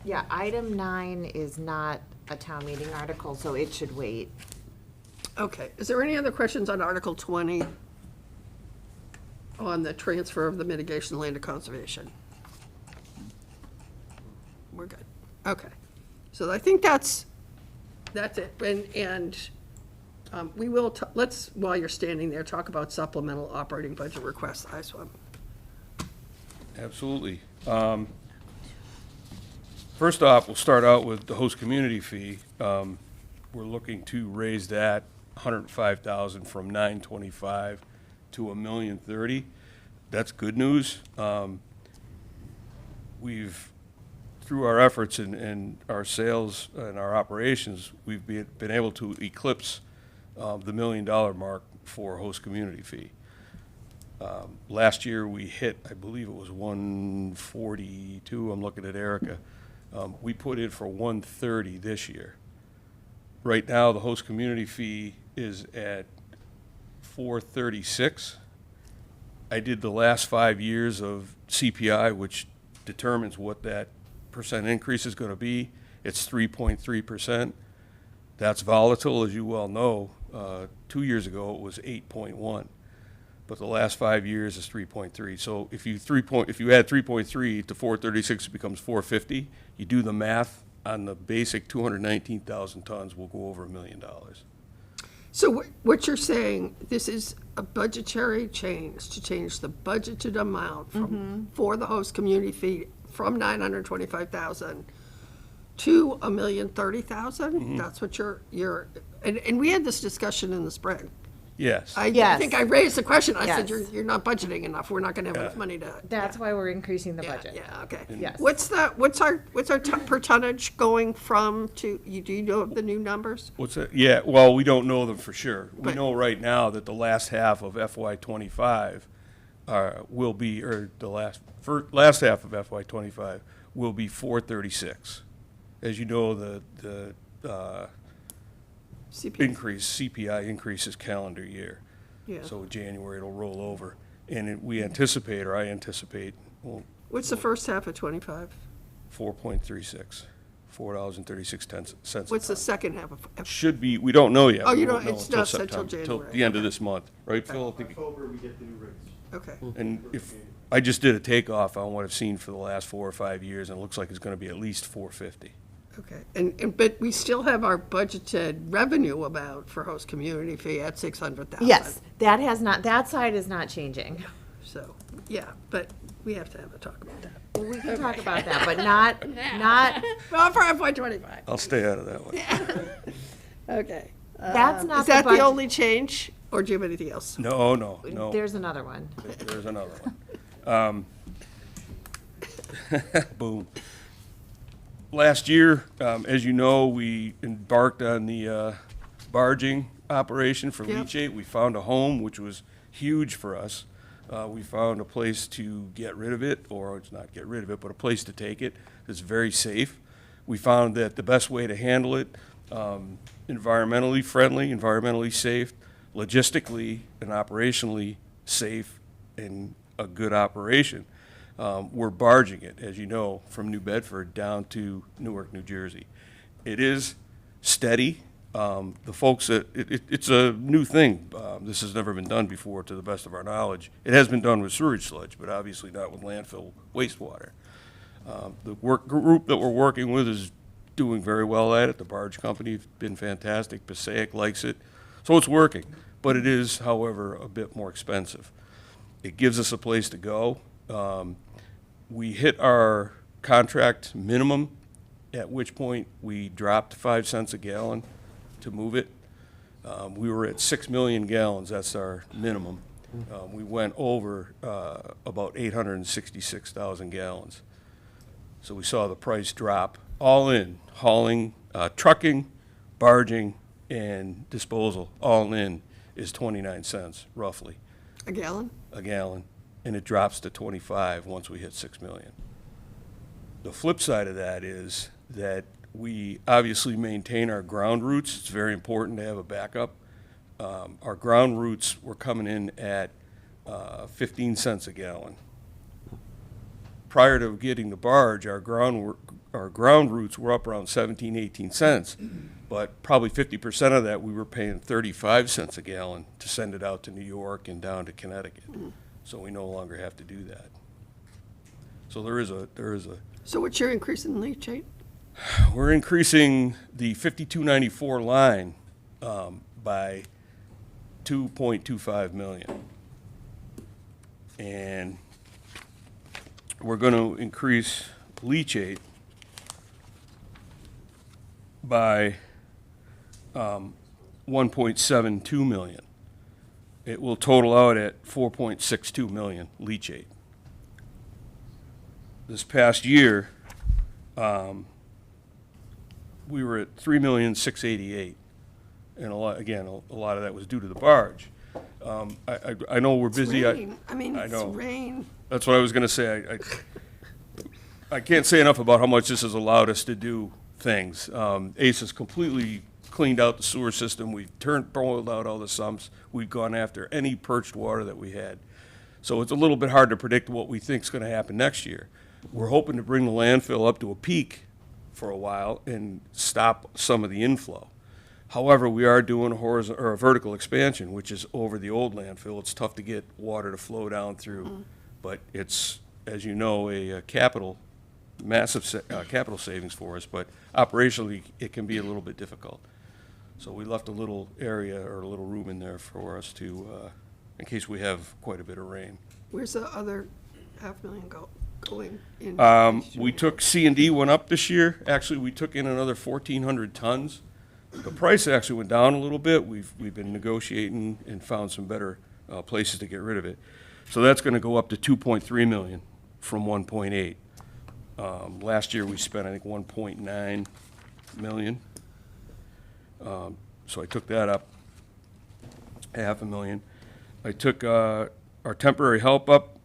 Yeah, item 9 is not a town meeting article, so it should wait. okay, is there any other questions on Article 20? On the transfer of the mitigation land to conservation? We're good. Okay. So I think that's it. And we will, let's, while you're standing there, talk about supplemental operating budget requests, ISWIM. Absolutely. First off, we'll start out with the host community fee. We're looking to raise that $105,000 from $925,000 to $1,030,000. That's good news. We've, through our efforts and our sales and our operations, we've been able to eclipse the $1 million mark for host community fee. Last year, we hit, I believe it was 142, I'm looking at Erica. We put in for 130 this year. Right now, the host community fee is at 436. I did the last 5 years of CPI, which determines what that percent increase is going to be. It's 3.3%. That's volatile, as you well know. 2 years ago, it was 8.1. But the last 5 years is 3.3. So if you add 3.3 to 436, it becomes 450. You do the math on the basic 219,000 tons, we'll go over $1 million. So what you're saying, this is a budgetary change to change the budgeted amount for the host community fee from 925,000 to $1,030,000? That's what you're, and we had this discussion in the spring. Yes. I Yes. think I raised the question. I said, Yes. you're not budgeting enough. We're not gonna have enough money to. That's why we're increasing the Yeah, budget. yeah, okay. Yes. What's our per tonnage going from to, do you know the new numbers? What's that? Yeah, well, we don't know them for sure. We Right. know right now that the last half of FY '25 will be, or the last half of FY '25 will be 436. As you know, the CPI increases calendar year. Yeah. So January it'll roll over. And I anticipate, well, What's the first half of 25? 4.36, $4.36 What's a the ton. second half of? Should be, we don't know yet. Oh, you We don't- won't know it's until not set till September, January. the end of this month, right, Phil? I think- October, we get the new rates. Okay. And if, I just did a takeoff on what I've seen for the last 4 or 5 years, and it looks like it's gonna be at least 450. Okay, but we still have our budgeted revenue amount for host community fee at 600,000. Yes, that side is not changing. So, yeah, but we have to have a talk about that. We can talk about that, but not, Well, for FY '25. I'll stay out of that one. Okay. That's not Is that the the budget. only change, or do you have anything else? No. There's another one. There's another one. Boom. Last year, as you know, we embarked on the barging operation for Yep. leachate. We found a home, which was huge for us. We found a place to get rid of it, or it's not get rid of it, but a place to take it. It's very safe. We found that the best way to handle it, environmentally friendly, environmentally safe, logistically and operationally safe, and a good operation. We're barging it, as you know, from New Bedford down to Newark, New Jersey. It is steady. The folks that, it's a new thing. This has never been done before, to the best of our knowledge. It has been done with sewage sludge, but obviously not with landfill wastewater. The work group that we're working with is doing very well at it. The barge company has been fantastic. Passaic likes it. So it's working. But it is, however, a bit more expensive. It gives us a place to go. We hit our contract minimum, at which point we dropped 5 cents a gallon to move it. We were at 6 million gallons. That's our minimum. We went over about 866,000 gallons. So we saw the price drop, all in, hauling, trucking, barging, and disposal, all in is 29 cents, roughly, A gallon? a gallon, and it drops to 25 once we hit 6 million. The flip side of that is that we obviously maintain our ground routes. It's very important to have a backup. Our ground routes were coming in at 15 cents a gallon. Prior to getting the barge, our ground routes were up around 17, 18 cents, but probably 50% of that we were paying 35 cents a gallon to send it out to New York and down to Connecticut. So we no longer have to do that. So there is a So what's your increase in leachate? we're increasing the 5294 line by 2.25 million. And we're going to increase leachate by 1.72 million. It will total out at 4.62 million leachate. This past year, we were at 3,688,000, and a lot of that was due to the barge. I know we're busy. Rain. I mean, I it's know. rain. That's what I was going to say. I can't say enough about how much this has allowed us to do things. ACE has completely cleaned out the sewer system. We've boiled out all the sumps. We've gone after any perched water that we had. So it's a little bit hard to predict what we think is going to happen next year. We're hoping to bring the landfill up to a peak for a while and stop some of the inflow. However, we are doing a vertical expansion, which is over the old landfill. It's tough to get water to flow down through, but it's, as you know, a massive capital savings for us, but operationally it can be a little bit difficult. So we left a little area or a little room in there for us to, in case we have quite a bit of rain. Where's the other $500,000 going in? We took C&D went up this year. Actually, we took in another 1,400 tons. The price actually went down a little bit. We've been negotiating and found some better places to get rid of it. So that's going to go up to 2.3 million from 1.8. Last year we spent, I think, 1.9 million. So I took that up $500,000. I took our temporary help up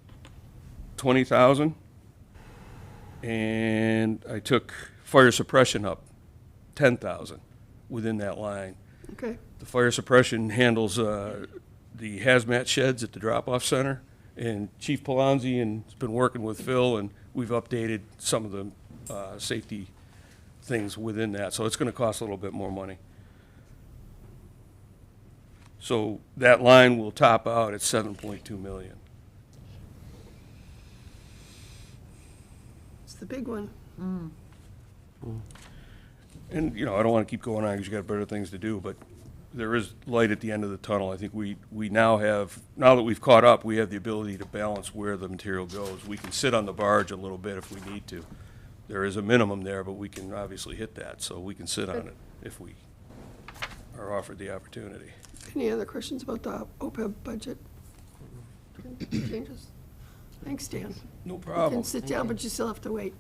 20,000, and I took fire suppression up 10,000 within that line. Okay. The fire suppression handles the hazmat sheds at the drop-off center, and Chief Polonzi has been working with Phil, and we've updated some of the safety things within that. So it's going to cost a little bit more money. So that line will top out at 7.2 million. It's the big one. And, you know, I don't want to keep going on because you got better things to do, but there is light at the end of the tunnel. I think we now have, now that we've caught up, we have the ability to balance where the material goes. We can sit on the barge a little bit if we need to. There is a minimum there, but we can obviously hit that, so we can sit on it if we are offered the opportunity. Any other questions about the OPEB budget changes? Thanks, Dan. No You problem. can sit down, but you still have to wait.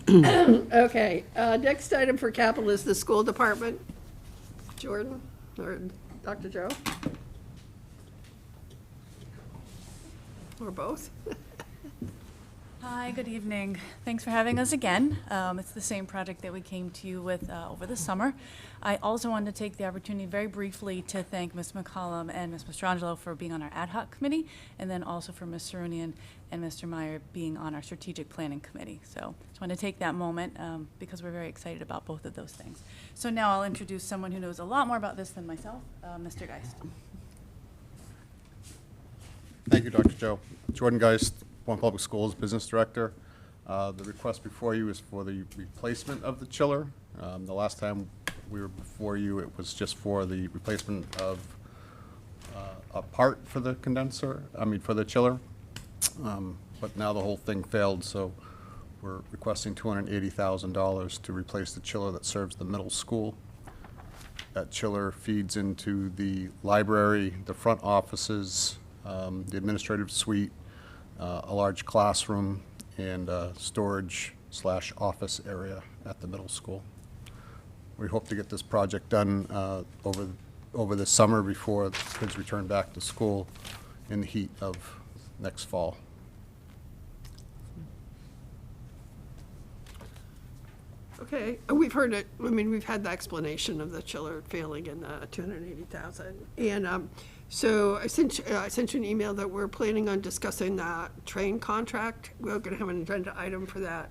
Okay, next item for capital is the school department. Jordan or Dr. Joe? Or both? Hi, good evening. Thanks for having us again. It's the same project that we came to you with over the summer. I also wanted to take the opportunity very briefly to thank Ms. McCollum and Ms. Mastrangelo for being on our ad hoc committee, and then also for Ms. Sarunian and Mr. Meyer being on our strategic planning committee. So just want to take that moment because we're very excited about both of those things. So now I'll introduce someone who knows a lot more about this than myself, Mr. Geist. Thank you, Dr. Joe. Jordan Geist, Bourne Public Schools Business Director. The request before you is for the replacement of the chiller. The last time we were before you, it was just for the replacement of a part for the condenser, for the chiller. But now the whole thing failed, so we're requesting $280,000 to replace the chiller that serves the middle school. That chiller feeds into the library, the front offices, the administrative suite, a large classroom, and storage/office area at the middle school. We hope to get this project done over the summer before kids return back to school in the heat of next fall. Okay, we've heard it, we've had the explanation of the chiller failing and the $280,000. And so I sent you an email that we're planning on discussing that train contract. We're gonna have an agenda item for that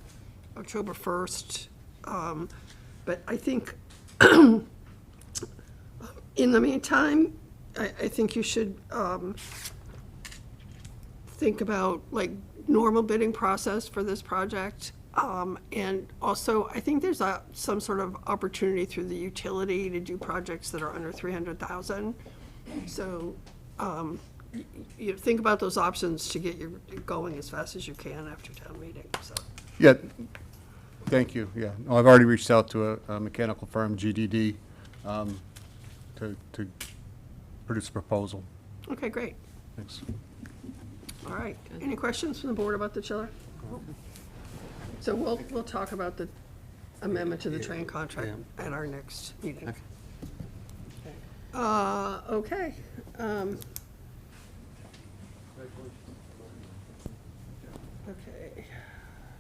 October 1st. But I think in the meantime, I think you should think about like normal bidding process for this project. And also, I think there's some sort of opportunity through the utility to do projects that are under 300,000. So, you think about those options to get you going as fast as you can after town meeting, so. Yeah, thank you, yeah. No, I've already reached out to a mechanical firm, GDD, to produce a proposal. Okay, great. Thanks. All right. Any questions from the board about the chiller? So we'll talk about the amendment to the train contract at our next meeting. Okay. Okay.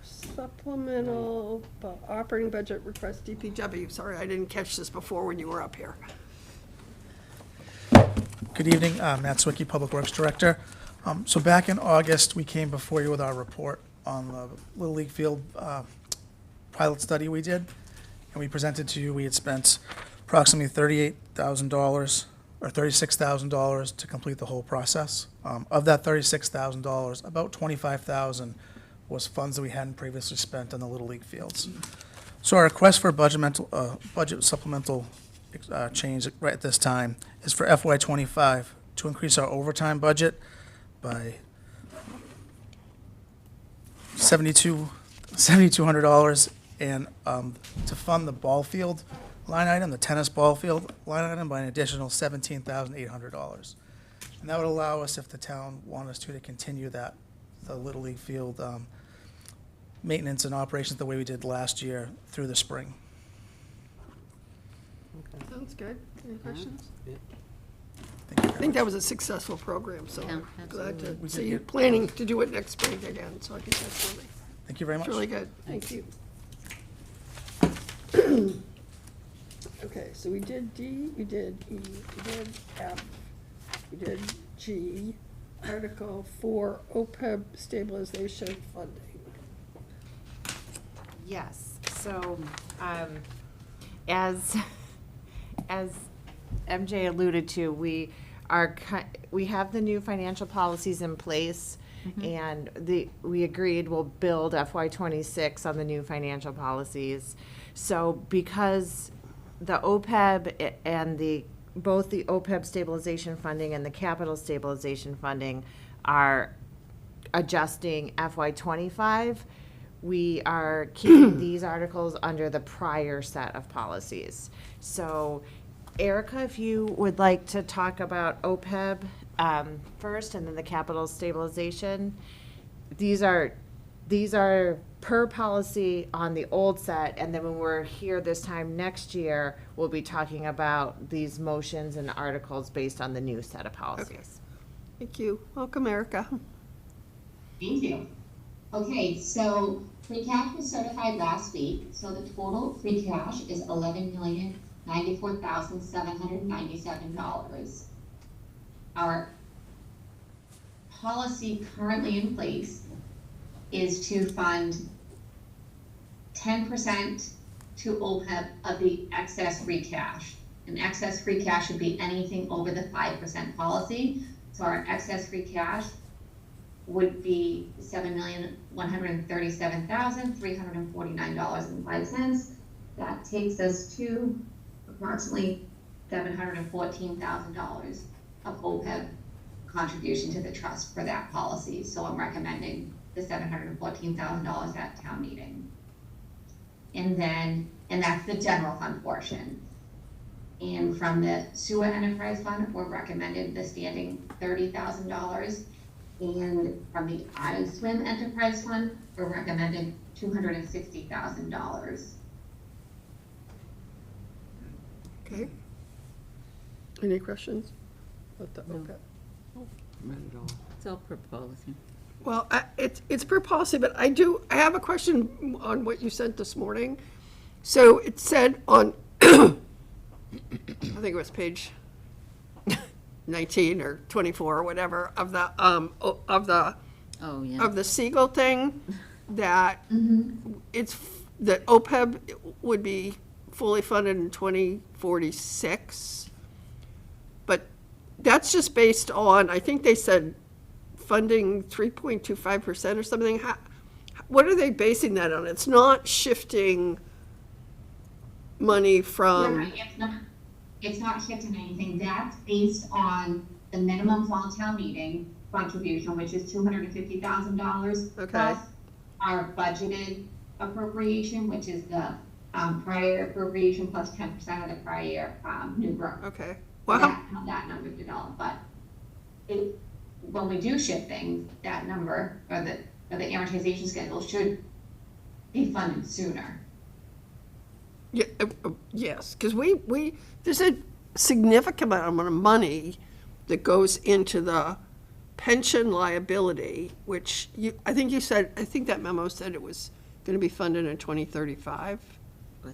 Supplemental operating budget request, DPW. Sorry, I didn't catch this before when you were up here. Good evening, Matt Zwicky, Public Works Director. So back in August, we came before you with our report on the Little League Field pilot study we did. And we presented to you, we had spent approximately $38,000 or $36,000 to complete the whole process. Of that $36,000, about $25,000 was funds that we hadn't previously spent on the Little League fields. So our request for budget supplemental change right at this time is for FY25 to increase our overtime budget by $7,200 and to fund the ball field line item, the tennis ball field line item, by an additional $17,800. And that would allow us, if the town wanted us to continue the Little League field maintenance and operations the way we did last year through the spring. Sounds good. Any questions? Yeah. I think that was a successful program, so Yeah, I'm glad to We see did you get- planning to do it next spring again, so I think that's really, Thank you very much. it's really good. Thank you. Okay, so we did D, we did E, we did F, we did G, Article 4, OPEB stabilization funding. Yes, so, as MJ alluded to, we have the new financial policies in place, and we agreed we'll build FY26 on the new financial policies. So because the OPEB and both the OPEB stabilization funding and the capital stabilization funding are adjusting FY25, we are keeping these articles under the prior set of policies. So Erica, if you would like to talk about OPEB first and then the capital stabilization. These are per policy on the old set, and then when we're here this time next year, we'll be talking about these motions and articles based on the new set of policies. Thank you. Welcome, Erica. Thank you. Okay, so free cash was certified last week, so the total free cash is $11,094,797. Our policy currently in place is to fund 10% to OPEB of the excess free cash. And excess free cash should be anything over the 5% policy. So our excess free cash would be $7,137,349.05. That takes us to approximately $714,000 of OPEB contribution to the trust for that policy. So I'm recommending the $714,000 at town meeting. And that's the general fund portion. And from the sewer enterprise fund, we're recommended the standing $30,000. And from the I Swim enterprise fund, we're recommended $260,000. Okay. Any questions? About the OPEB? It's all per policy. Well, it's per policy, but I have a question on what you sent this morning. So it said on, I think it was page 19 or 24 or whatever of the Siegel thing, that that OPEB would be fully funded in 2046. But that's just based on, I think they said funding 3.25% or something. What are they basing that on? It's not shifting money from. Right. It's not shifting anything. That's based on the minimum fall town meeting contribution, which is $250,000. Okay. Plus our budgeted appropriation, which is the prior appropriation plus 10% of the prior year new growth. Okay. Well, that's how that number developed. But when we do shift things, that number or the amortization schedule should be funded sooner. Yeah, yes, because there's a significant amount of money that goes into the pension liability, which I think that memo said it was going to be funded in 2035,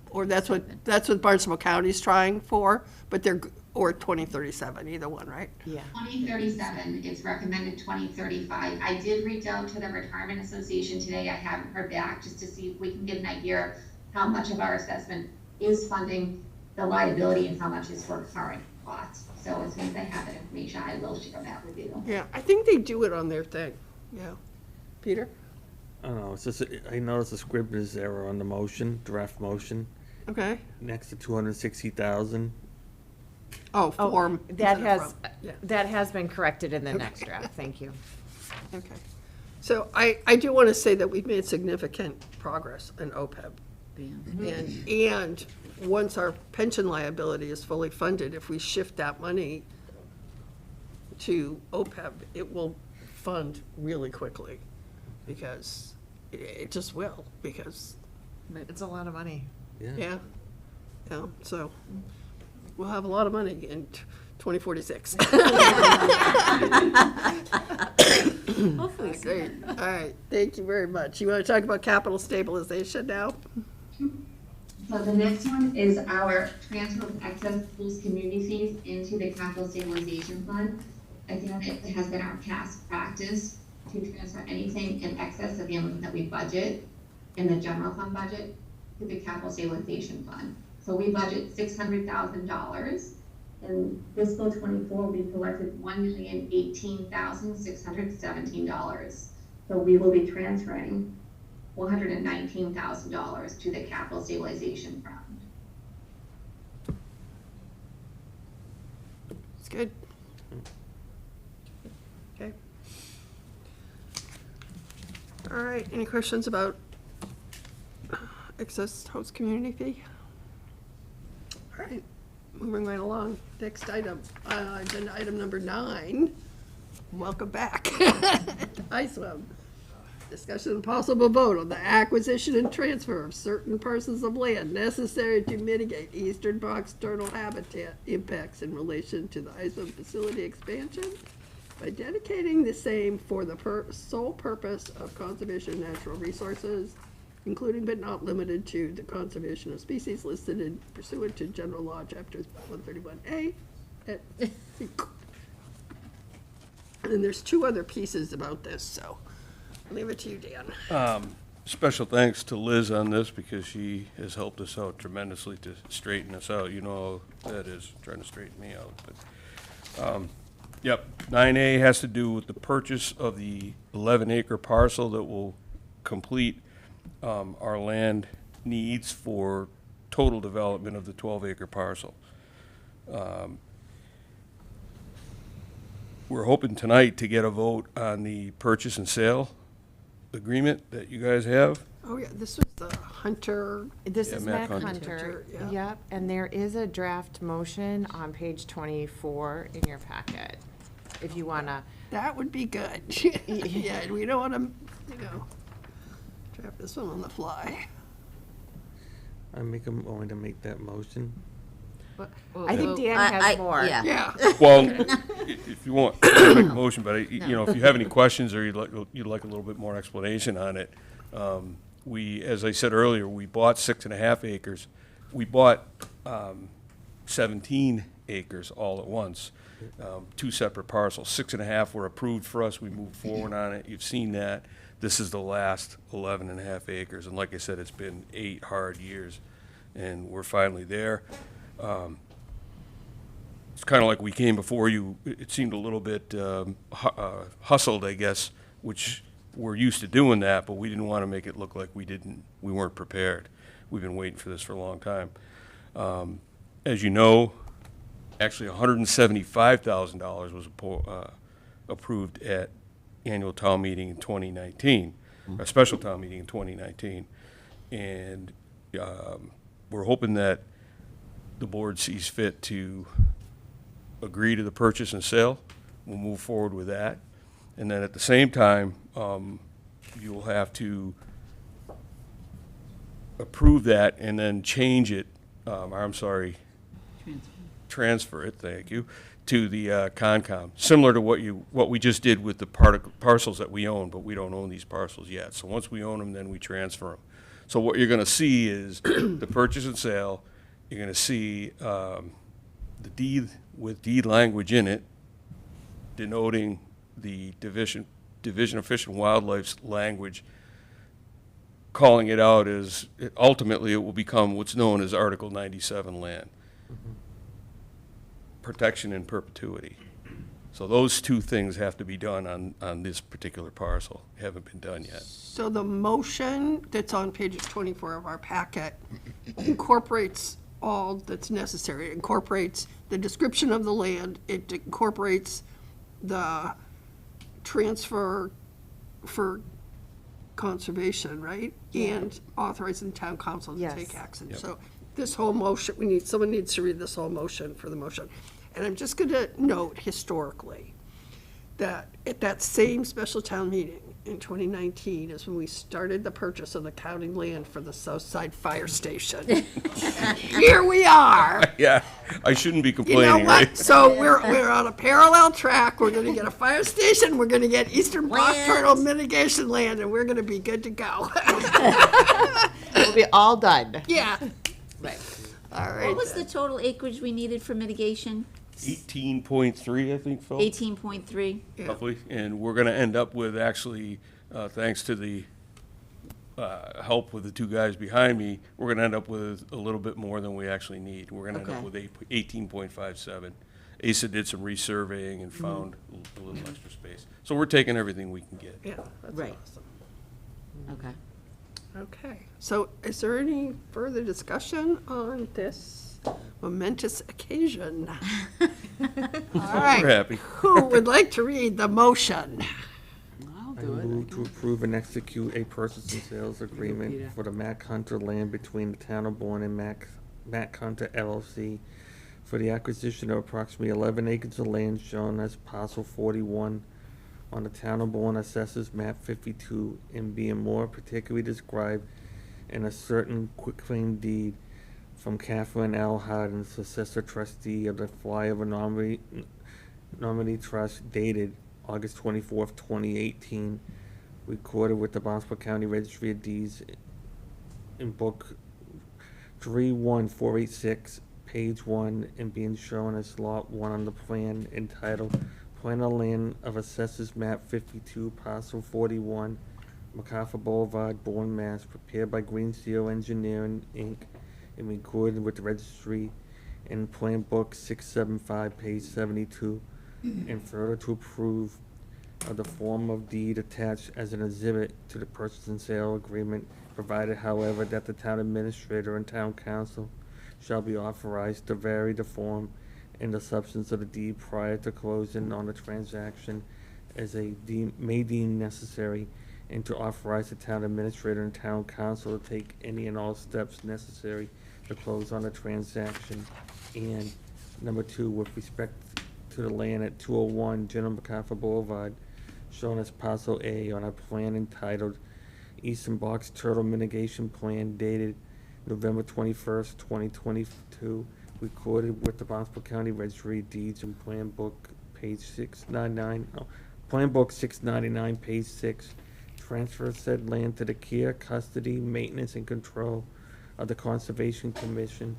or that's what Barnstable County's trying for, but or 2037, either one, right? Yeah. 2037, it's recommended 2035. I did reach out to the Retirement Association today. I haven't heard back, just to see if we can get an idea of how much of our assessment is funding the liability and how much is for current costs. So as soon as I have that information, I will share that with you. Yeah, I think they do it on their thing. Yeah. Peter? I don't know, it's just, I noticed a scribbler's error on the motion, draft motion. Okay. Next to 260,000. Oh, form. That has been corrected in the next draft. Thank you. Okay. So I do want to say that we've made significant progress in OPEB. And once our pension liability is fully funded, if we shift that money to OPEB, it will fund really quickly, because it just will, because. It's a lot of money. Yeah. So we'll have a lot of money in 2046. Hopefully. Great. All right. Thank you very much. You want to talk about capital stabilization now? So the next one is our transfer of excess police community fees into the capital stabilization fund. Again, it has been our past practice to transfer anything in excess of the amount that we budget in the general fund budget to the capital stabilization fund. So we budget $600,000. In fiscal 24, we collected $1,018,617. So we will be transferring $419,000 to the capital stabilization fund. It's good. Okay. All right. Any questions about excess host community fee? All right. Moving right along. Next item, agenda item number 9. Welcome back. ISWIM. Discussion and possible vote on the acquisition and transfer of certain parcels of land necessary to mitigate eastern box turtle habitat impacts in relation to the ISWIM facility expansion. by dedicating the same for the sole purpose of conservation of natural resources, including but not limited to the conservation of species listed in pursuant to General Law, Chapter 131A. And then there's two other pieces about this, so I'll leave it to you, Dan. Special thanks to Liz on this because she has helped us out tremendously to straighten us out. You know how that is, trying to straighten me out. But, yep, 9A has to do with the purchase of the 11-acre parcel that will complete our land needs for total development of the 12-acre parcel. We're hoping tonight to get a vote on the purchase and sale agreement that you guys have. Oh, yeah, this was the Hunter. This Yeah, is Mac Mac Hunter. Hunter. Yeah. Yep, and there is a draft motion on page 24 in your packet, if you wanna. That would be good. Yeah, and we don't want to, draft this one on the fly. I'm going to make that motion. I think Dan has more. Yeah. Well, if you want, I'll make a motion, but if you have any questions or you'd like a little bit more explanation on it, we, as I said earlier, we bought 6.5 acres. We bought 17 acres all at once, two separate parcels. 6.5 were approved for us. We moved forward on it. You've seen that. This is the last 11.5 acres, and like I said, it's been 8 hard years, and we're finally there. It's kind of like we came before you. It seemed a little bit hustled, I guess, which we're used to doing that, but we didn't want to make it look like we weren't prepared. We've been waiting for this for a long time. As you know, actually $175,000 was approved at annual town meeting in 2019, a special town meeting in 2019, and we're hoping that the board sees fit to agree to the purchase and sale. We'll move forward with that. And then at the same time, you'll have to approve that and then change it, transfer it, thank you, to the Concom, similar to what we just did with the parcels that we own, but we don't own these parcels yet. So once we own them, then we transfer them. So what you're gonna see is the purchase and sale. You're going to see the deed with deed language in it, denoting the Division of Fish and Wildlife's language, calling it out as, ultimately it will become what's known as Article 97 land. Protection in perpetuity. So those two things have to be done on this particular parcel. Haven't been done yet. So the motion that's on page 24 of our packet incorporates all that's necessary. It incorporates the description of the land. It incorporates the transfer for conservation, right? Yeah. And authorizing town council to Yes. take action. Yep. So this whole motion, someone needs to read this whole motion for the motion. And I'm just gonna note historically that at that same special town meeting in 2019 is when we started the purchase of the county land for the South Side Fire Station. Here we are. Yeah, I shouldn't be You know complaining, what? right? So we're on a parallel track. We're gonna get a fire station, we're gonna get eastern block turtle mitigation land, and we're gonna be good to go. We'll be all done. Yeah. Right. All right. What was the total acreage we needed for mitigation? 18.3, I think, Phil. 18.3? Roughly, and we're gonna end up with actually, thanks to the help with the two guys behind me, we're gonna end up with a little bit more than we actually need. We're gonna end up with 18.57. ASA did some resurveying and found a little extra space. So we're taking everything we can get. Yeah, that's Right. awesome. Okay. Okay, so is there any further discussion on this momentous occasion? All right. We're happy. Who would like to read the motion? I move to approve and execute a purchase and sales agreement for the Mac Hunter land between the town of Bourne and Mac Hunter LLC for the acquisition of approximately 11 acres of land shown as parcel 41 on the town of Bourne assessors map 52 and being more particularly described in a certain quitclaim deed from Catherine L. Hardin, successor trustee of the Flyover Nominee Trust dated August 24th, 2018, recorded with the Barnstable County Registry of Deeds in book 31486, page 1, and being shown as lot 1 on the plan entitled Plan of Land of Assessors Map 52, Parcel 41, MacArthur Boulevard, Bourne, Mass., prepared by Green Seal Engineering, Inc., and recorded with the registry in Plan Book 675, page 72, and further to approve of the form of deed attached as an exhibit to the purchase and sale agreement, provided, however, that the town administrator and town council shall be authorized to vary the form and the substance of the deed prior to closing on the transaction as may deem necessary, and to authorize the town administrator and town council to take any and all steps necessary to close on the transaction. And number 2, with respect to the land at 201 General MacArthur Boulevard, shown as Parcel A on a plan entitled Eastern Box Turtle Mitigation Plan dated November 21st, 2022, recorded with the Barnstable County Registry of Deeds in Plan Book page 699, Plan Book 699, page 6, transfer said land to the care, custody, maintenance, and control of the Conservation Commission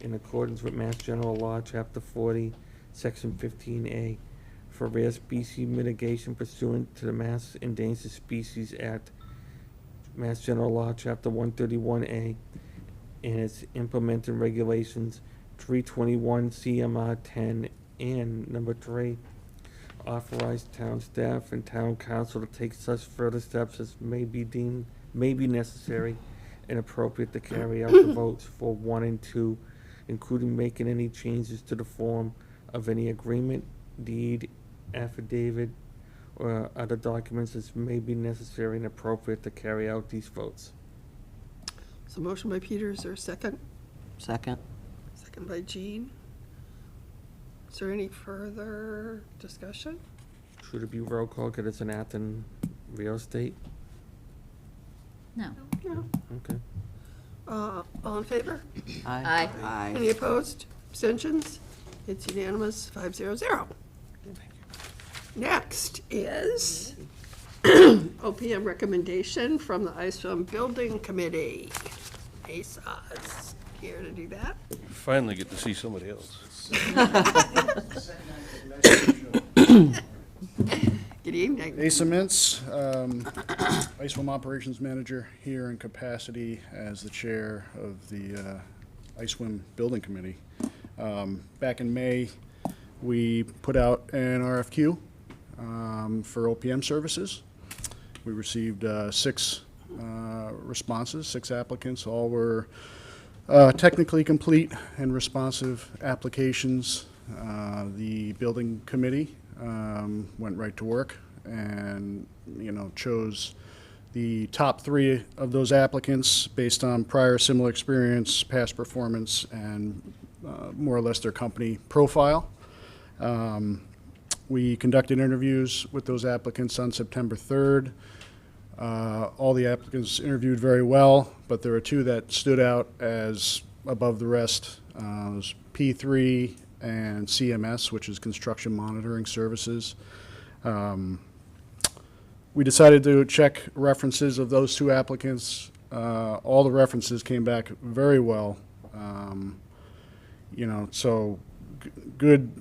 in accordance with Mass General Law, Chapter 40, Section 15A, for rare species mitigation pursuant to the Mass Endangered Species Act, Mass General Law, Chapter 131A, and its implementing regulations, 321 CMR 10, and number 3, authorize town staff and town council to take such further steps as may be necessary and appropriate to carry out the votes for 1 and 2, including making any changes to the form of any agreement, deed, affidavit, or other documents as may be necessary and appropriate to carry out these votes. So motion by Peter, is there a second? Second. Second by Jean. Is there any further discussion? Should it be roll call because it's an Acton real estate? No. No. Okay. All in favor? Aye. Aye. Any opposed? Abstentions? It's unanimous, 500. Next is OPM recommendation from the ISOM Building Committee. ASOS, here to do that. Finally get to see somebody else. Good evening. Asa Mintz, ISWAM Operations Manager, here in capacity as the chair of the ISWAM Building Committee. Back in May, we put out an RFQ for OPM services. We received 6 responses, 6 applicants. All were technically complete and responsive applications. The building committee went right to work and, chose the top 3 of those applicants based on prior similar experience, past performance, and more or less their company profile. We conducted interviews with those applicants on September 3rd. All the applicants interviewed very well, but there were 2 that stood out as above the rest. It was P3 and CMS, which is Construction Monitoring Services. We decided to check references of those 2 applicants. All the references came back very well. So good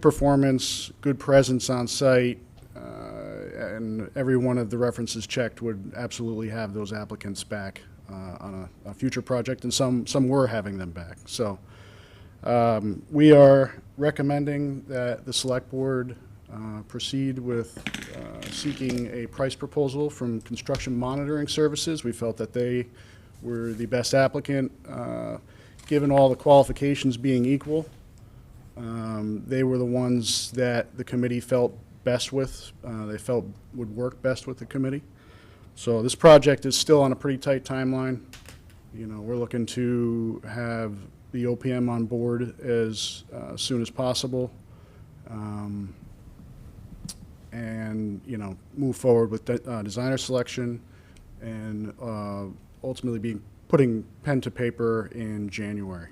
performance, good presence on site, and every one of the references checked would absolutely have those applicants back on a future project, and some were having them back. So we are recommending that the Select Board proceed with seeking a price proposal from Construction Monitoring Services. We felt that they were the best applicant, given all the qualifications being equal. They were the ones that the committee felt best with, they felt would work best with the committee. So this project is still on a pretty tight timeline. We're looking to have the OPM on board as soon as possible, and move forward with designer selection, and ultimately putting pen to paper in January,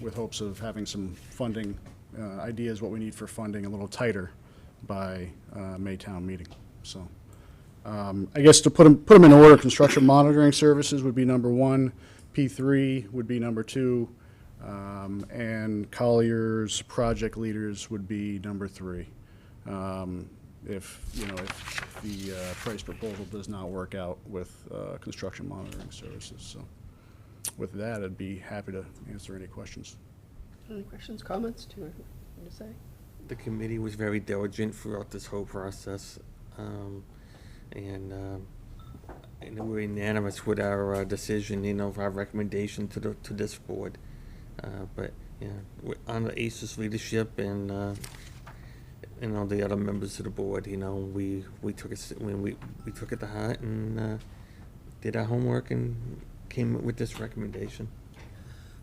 with hopes of having some funding ideas, what we need for funding, a little tighter by May town meeting. So I guess to put them in order, construction monitoring services would be number 1, P3 would be number 2, and Collier's project leaders would be number 3. If the price proposal does not work out with construction monitoring services. So with that, I'd be happy to answer any questions. Any questions, comments? Do you want to say? The committee was very diligent throughout this whole process, and we're unanimous with our decision, our recommendation to this board. But under ACE's leadership and all the other members of the board, we took it to heart and did our homework and came with this recommendation.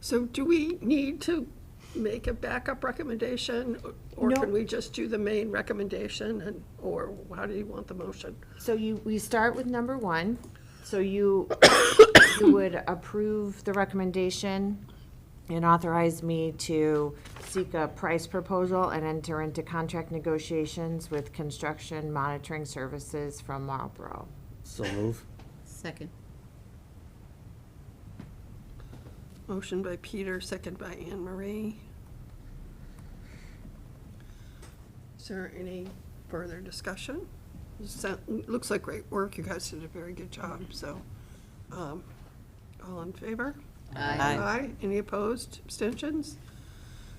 So do we need to make a backup recommendation, or No. can we just do the main recommendation, or how do you want the motion? So we start with number 1. So you would approve the recommendation and authorize me to seek a price proposal and enter into contract negotiations with construction monitoring services from Marlboro. So move. Second. Motion by Peter, second by Anne Marie. Is there any further discussion? Looks like great work. You guys did a very good job, so, all in favor? Aye. Aye. Any opposed? Abstentions?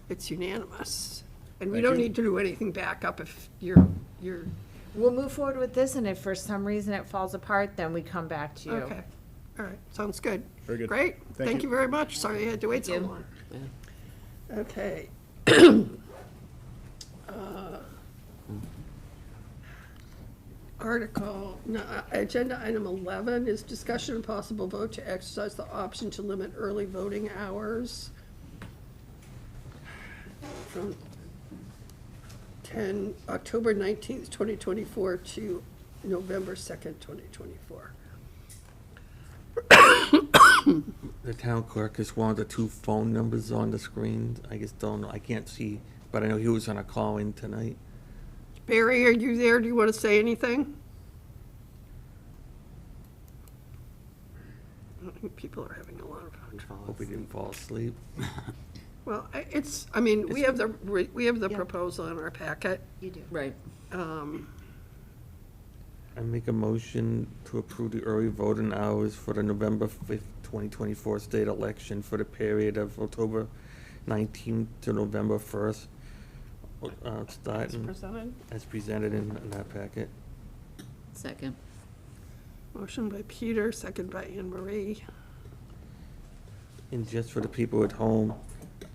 It's unanimous. And we Thank don't you. need to do anything back up if you're, We'll move forward with this, and if for some reason it falls apart, then we come back to you. okay. All right, sounds good. Very good. Great. Thank Thank you. you very much. Sorry you had to wait so Thank you. long. Okay. Agenda item 11 is discussion and possible vote to exercise the option to limit early voting hours from October 19th, 2024 to November 2nd, 2024. The town clerk is one of the 2 phone numbers on the screen. I just don't know. I can't see, but I know he was on a call in tonight. Barry, are you there? Do you want to say anything? I think people are having a lot of trouble. Hope he didn't fall asleep. Well, we have the proposal in our packet. You do. Right. I make a motion to approve the early voting hours for the November 5th, 2024 state election for the period of October 19th to November 1st. Starting presented. as presented in that packet. Second. Motion by Peter, second by Anne Marie. And just for the people at home,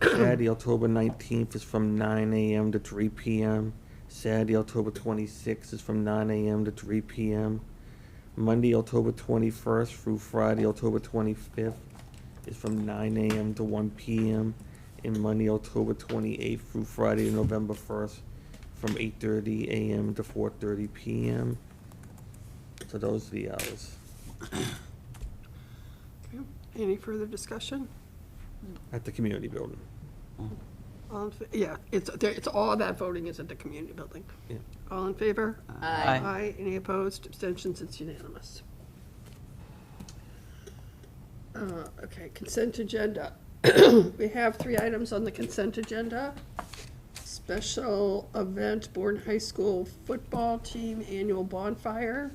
Saturday, October 19th is from 9 a.m. to 3 p.m. Saturday, October 26th is from 9 a.m. to 3 p.m. Monday, October 21st through Friday, October 25th is from 9 a.m. to 1 p.m. And Monday, October 28th through Friday, November 1st from 8:30 a.m. to 4:30 p.m. So those are the hours. Okay. Any further discussion? At the community building. Yeah, it's all that voting is at the community building. Yeah. All in favor? Aye. Aye. Any opposed? Abstentions? It's unanimous. Okay, consent agenda. We have 3 items on the consent agenda. Special event, Bourne High School football team annual bonfire.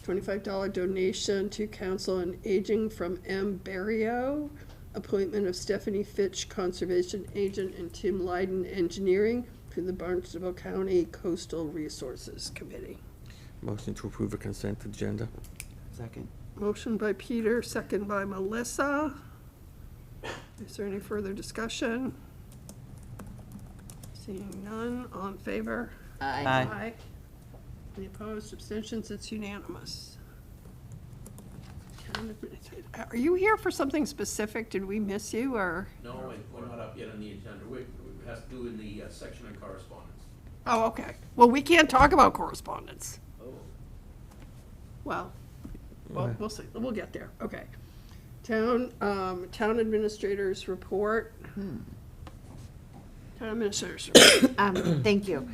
$25 donation to Council on Aging from M. Barrio. Appointment of Stephanie Fitch, Conservation Agent, and Tim Lyden, Engineering, to the Barnstable County Coastal Resources Committee. Motion to approve a consent agenda. Second. Motion by Peter, second by Melissa. Is there any further discussion? Seeing none, all in favor? Aye. Aye. Any opposed, abstentions? It's unanimous. Town administrator, are you here for something specific? Did we miss you, or? No, we're not up yet on the agenda. We have to do in the section on correspondence. Oh, okay. Well, we can't talk about correspondence. Oh. Well, we'll see. We'll get there. Okay. Town administrators report. Town administrators report. Thank you.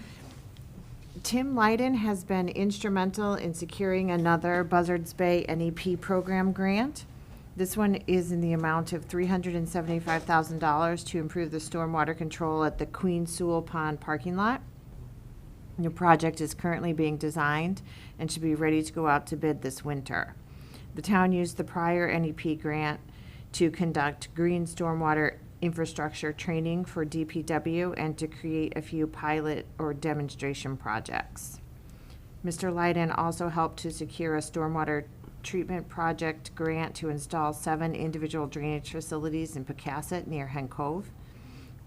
Tim Lyden has been instrumental in securing another Buzzards Bay NEP program grant. This one is in the amount of $375,000 to improve the stormwater control at the Queen Sewell Pond parking lot. The project is currently being designed and should be ready to go out to bid this winter. The town used the prior NEP grant to conduct green stormwater infrastructure training for DPW and to create a few pilot or demonstration projects. Mr. Lyden also helped to secure a stormwater treatment project grant to install 7 individual drainage facilities in Pecasset near Hen Cove.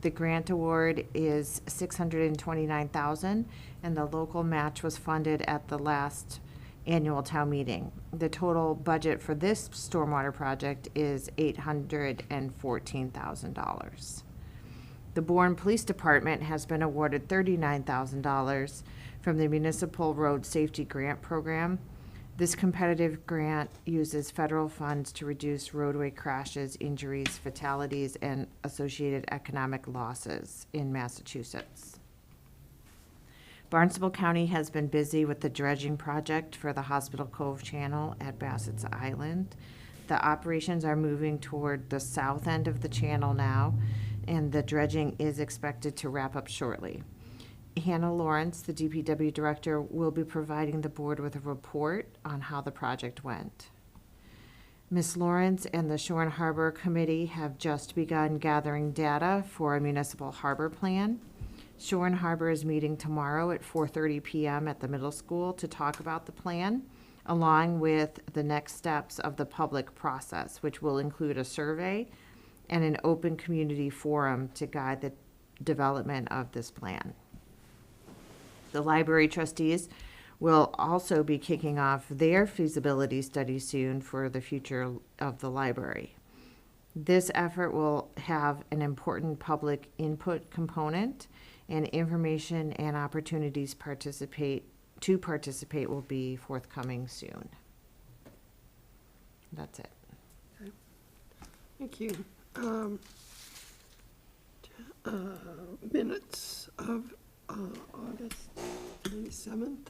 The grant award is $629,000, and the local match was funded at the last annual town meeting. The total budget for this stormwater project is $814,000. The Bourne Police Department has been awarded $39,000 from the Municipal Road Safety Grant Program. This competitive grant uses federal funds to reduce roadway crashes, injuries, fatalities, and associated economic losses in Massachusetts. Barnstable County has been busy with the dredging project for the Hospital Cove Channel at Bassett's Island. The operations are moving toward the south end of the channel now, and the dredging is expected to wrap up shortly. Hannah Lawrence, the DPW director, will be providing the board with a report on how the project went. Ms. Lawrence and the Shore and Harbor Committee have just begun gathering data for a municipal harbor plan. Shore and Harbor is meeting tomorrow at 4:30 p.m. at the middle school to talk about the plan, along with the next steps of the public process, which will include a survey and an open community forum to guide the development of this plan. The library trustees will also be kicking off their feasibility study soon for the future of the library. This effort will have an important public input component, and information and opportunities to participate will be forthcoming soon. That's it. Okay. Thank you. Minutes of August 27th.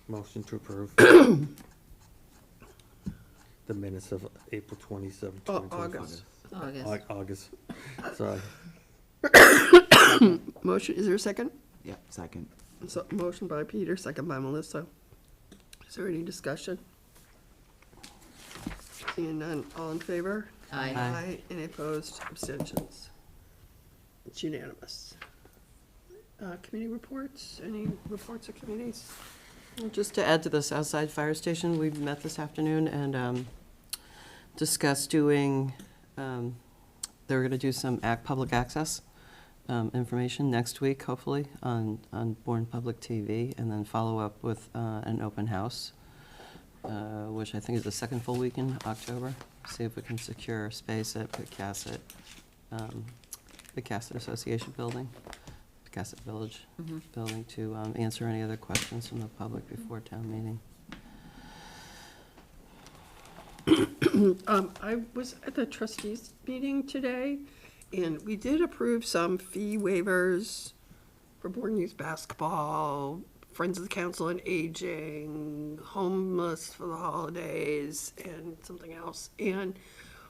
Motion to approve. The minutes of April 27th. Oh, 2025. August. August. Sorry. Motion, is there a second? Yep, second. So, motion by Peter, second by Melissa. Is there any discussion? Seeing none, all in favor? Aye. Aye. Any opposed? Abstentions? It's unanimous. Committee reports? Any reports of committees? Just to add to the Southside Fire Station, we met this afternoon and discussed doing, they were going to do some public access information next week, hopefully, on Bourne Public TV, and then follow up with an open house, which I think is the second full week in October. See if we can secure space at Pecasset Association building. Pecasset Village building to answer any other questions from the public before town meeting. I was at the trustees meeting today, and we did approve some fee waivers for Bourne Youth Basketball, Friends of the Council on Aging, homeless for the holidays, and something else. And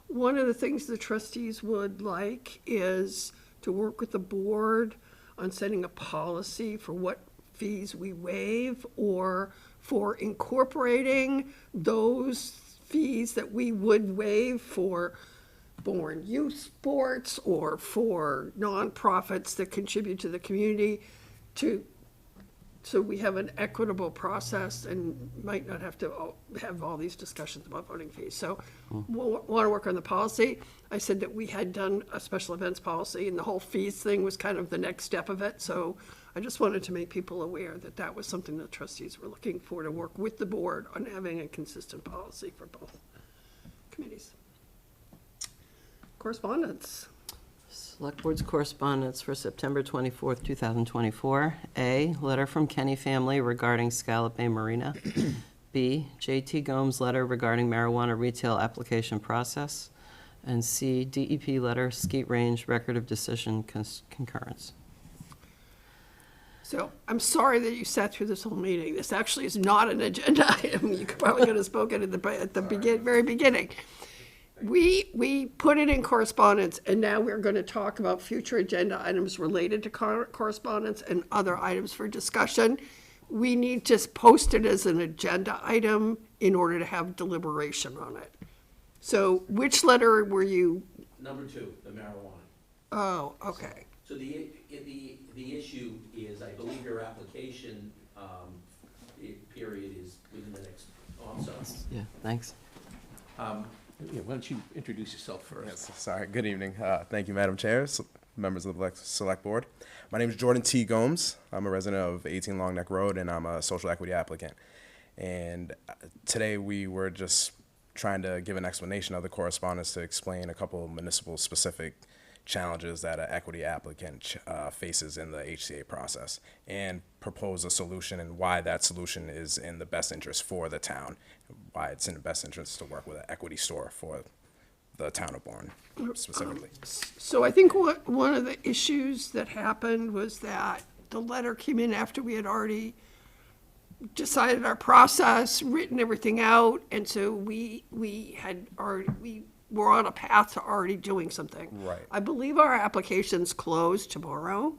one of the things the trustees would like is to work with the board on setting a policy for what fees we waive, or for incorporating those fees that we would waive for Bourne Youth Sports or for nonprofits that contribute to the community, so we have an equitable process and might not have to have all these discussions about voting fees. So we'll want to work on the policy. I said that we had done a special events policy, and the whole fees thing was kind of the next step of it. So I just wanted to make people aware that that was something the trustees were looking for, to work with the board on having a consistent policy for both committees. Correspondence. Select Board's correspondence for September 24th, 2024. A, letter from Kenny family regarding Scallop Bay Marina. B, J.T. Gomes letter regarding marijuana retail application process. And C, DEP letter, Skeet Range, record of decision concurrence. So I'm sorry that you sat through this whole meeting. This actually is not an agenda item. You probably could have spoken at the very beginning. We put it in correspondence, and now we're going to talk about future agenda items related to correspondence and other items for discussion. We need to post it as an agenda item in order to have deliberation on it. So which letter were you? Number 2, the marijuana. Oh, okay. So the issue is, I believe your application period is within the next, oh, I'm sorry. Yeah, thanks. Yeah, why don't you introduce yourself first? Yes, sorry. Good evening. Thank you, Madam Chair, members of the Select Board. My name is Jordan T. Gomes. I'm a resident of 18 Long Neck Road, and I'm a social equity applicant. And today we were just trying to give an explanation of the correspondence to explain a couple of municipal specific challenges that an equity applicant faces in the HCA process and propose a solution and why that solution is in the best interest for the town, why it's in the best interest to work with an equity store for the town of Bourne specifically. So I think one of the issues that happened was that the letter came in after we had already decided our process, written everything out, and so we were on a path to already doing something. Right. I believe our application's closed tomorrow.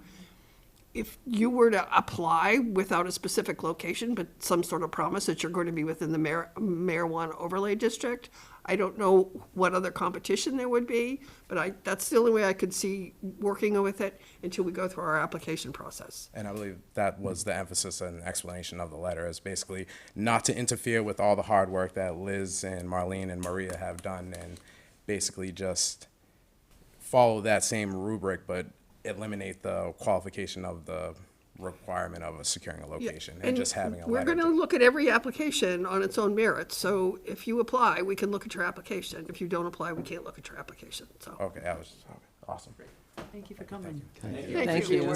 If you were to apply without a specific location, but some sort of promise that you're going to be within the marijuana overlay district, I don't know what other competition there would be, but that's the only way I could see working with it until we go through our application process. And I believe that was the emphasis and explanation of the letter, is basically not to interfere with all the hard work that Liz and Marlene and Maria have done, and basically just follow that same rubric, but eliminate the qualification of the requirement of securing a location and just having a We're letter. going to look at every application on its own merits. So if you apply, we can look at your application. If you don't apply, we can't look at your application. So. Okay, that was awesome. Thank you for coming. Thank you. you. Thank you Hope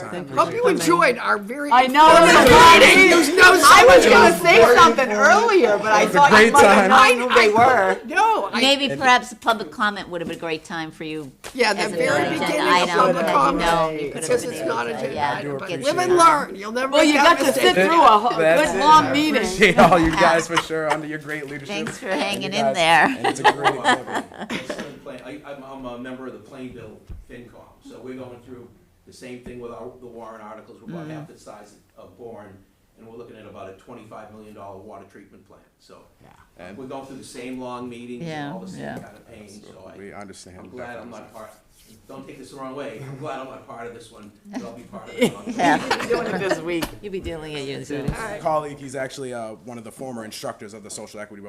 for you coming. enjoyed our very I know. I was going to say something earlier, but I thought you might have known who they were. No, Maybe perhaps a public comment would have been a great time for you. Yeah, the as an very agenda beginning of item, public that you comment, know you could have because been it's able not to, agenda yeah, item, but get live and you- learn. You'll never Well, make you that got to mistake. sit through a That's good it. long I meeting. appreciate all you guys for sure under your great leadership. Thanks for And hanging you in guys- there. And it's a great example. I'm a member of the Plainville FinCom, so we're going through the same thing with the warrant articles. We're about half the size of Bourne, and we're looking at about a $25 million water treatment plant. So And we're going through the same long meetings Yeah, and all the same yeah. kind of pain. So We understand. I'm glad I'm not part. Don't take this the wrong way. I'm glad I'm not part of this one, but I'll be part of it. Yeah. Doing it this week. You'll be dealing it yourself. Colleague, he's actually one of the former instructors of the social equity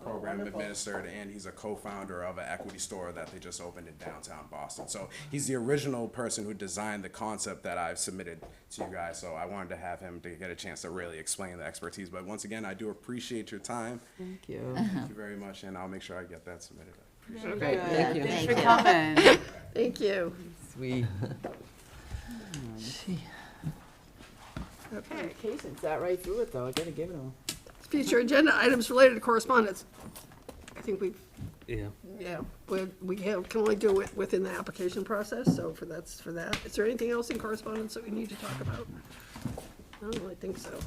program administered, and he's a co-founder of an equity store that they just opened in downtown Boston. So he's the original person who designed the concept that I've submitted to you guys. So I wanted to have him to get a chance to really explain the expertise. But once again, I do appreciate your time. Thank you. Thank you very much, and I'll make sure I get that submitted. Great, thank you. Thank Thanks for you. coming. Thank you. Sweet. Okay. Casey sat right through it, though. I gotta give it them. Future agenda items related to correspondence. I think Yeah. we can only do it within the application process, so that's for that. Is there anything else in correspondence that we need to talk about? I don't really think so.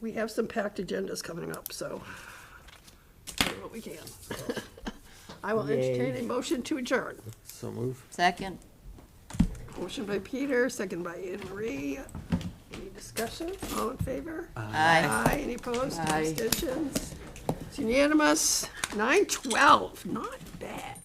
We have some packed agendas coming up, so do what we can. I will entertain a motion to adjourn. So move. Second. Motion by Peter, second by Anne Marie. Any discussion? All in favor? Aye. Aye. Any opposed? Aye. Abstentions? It's unanimous. 9:12, not bad.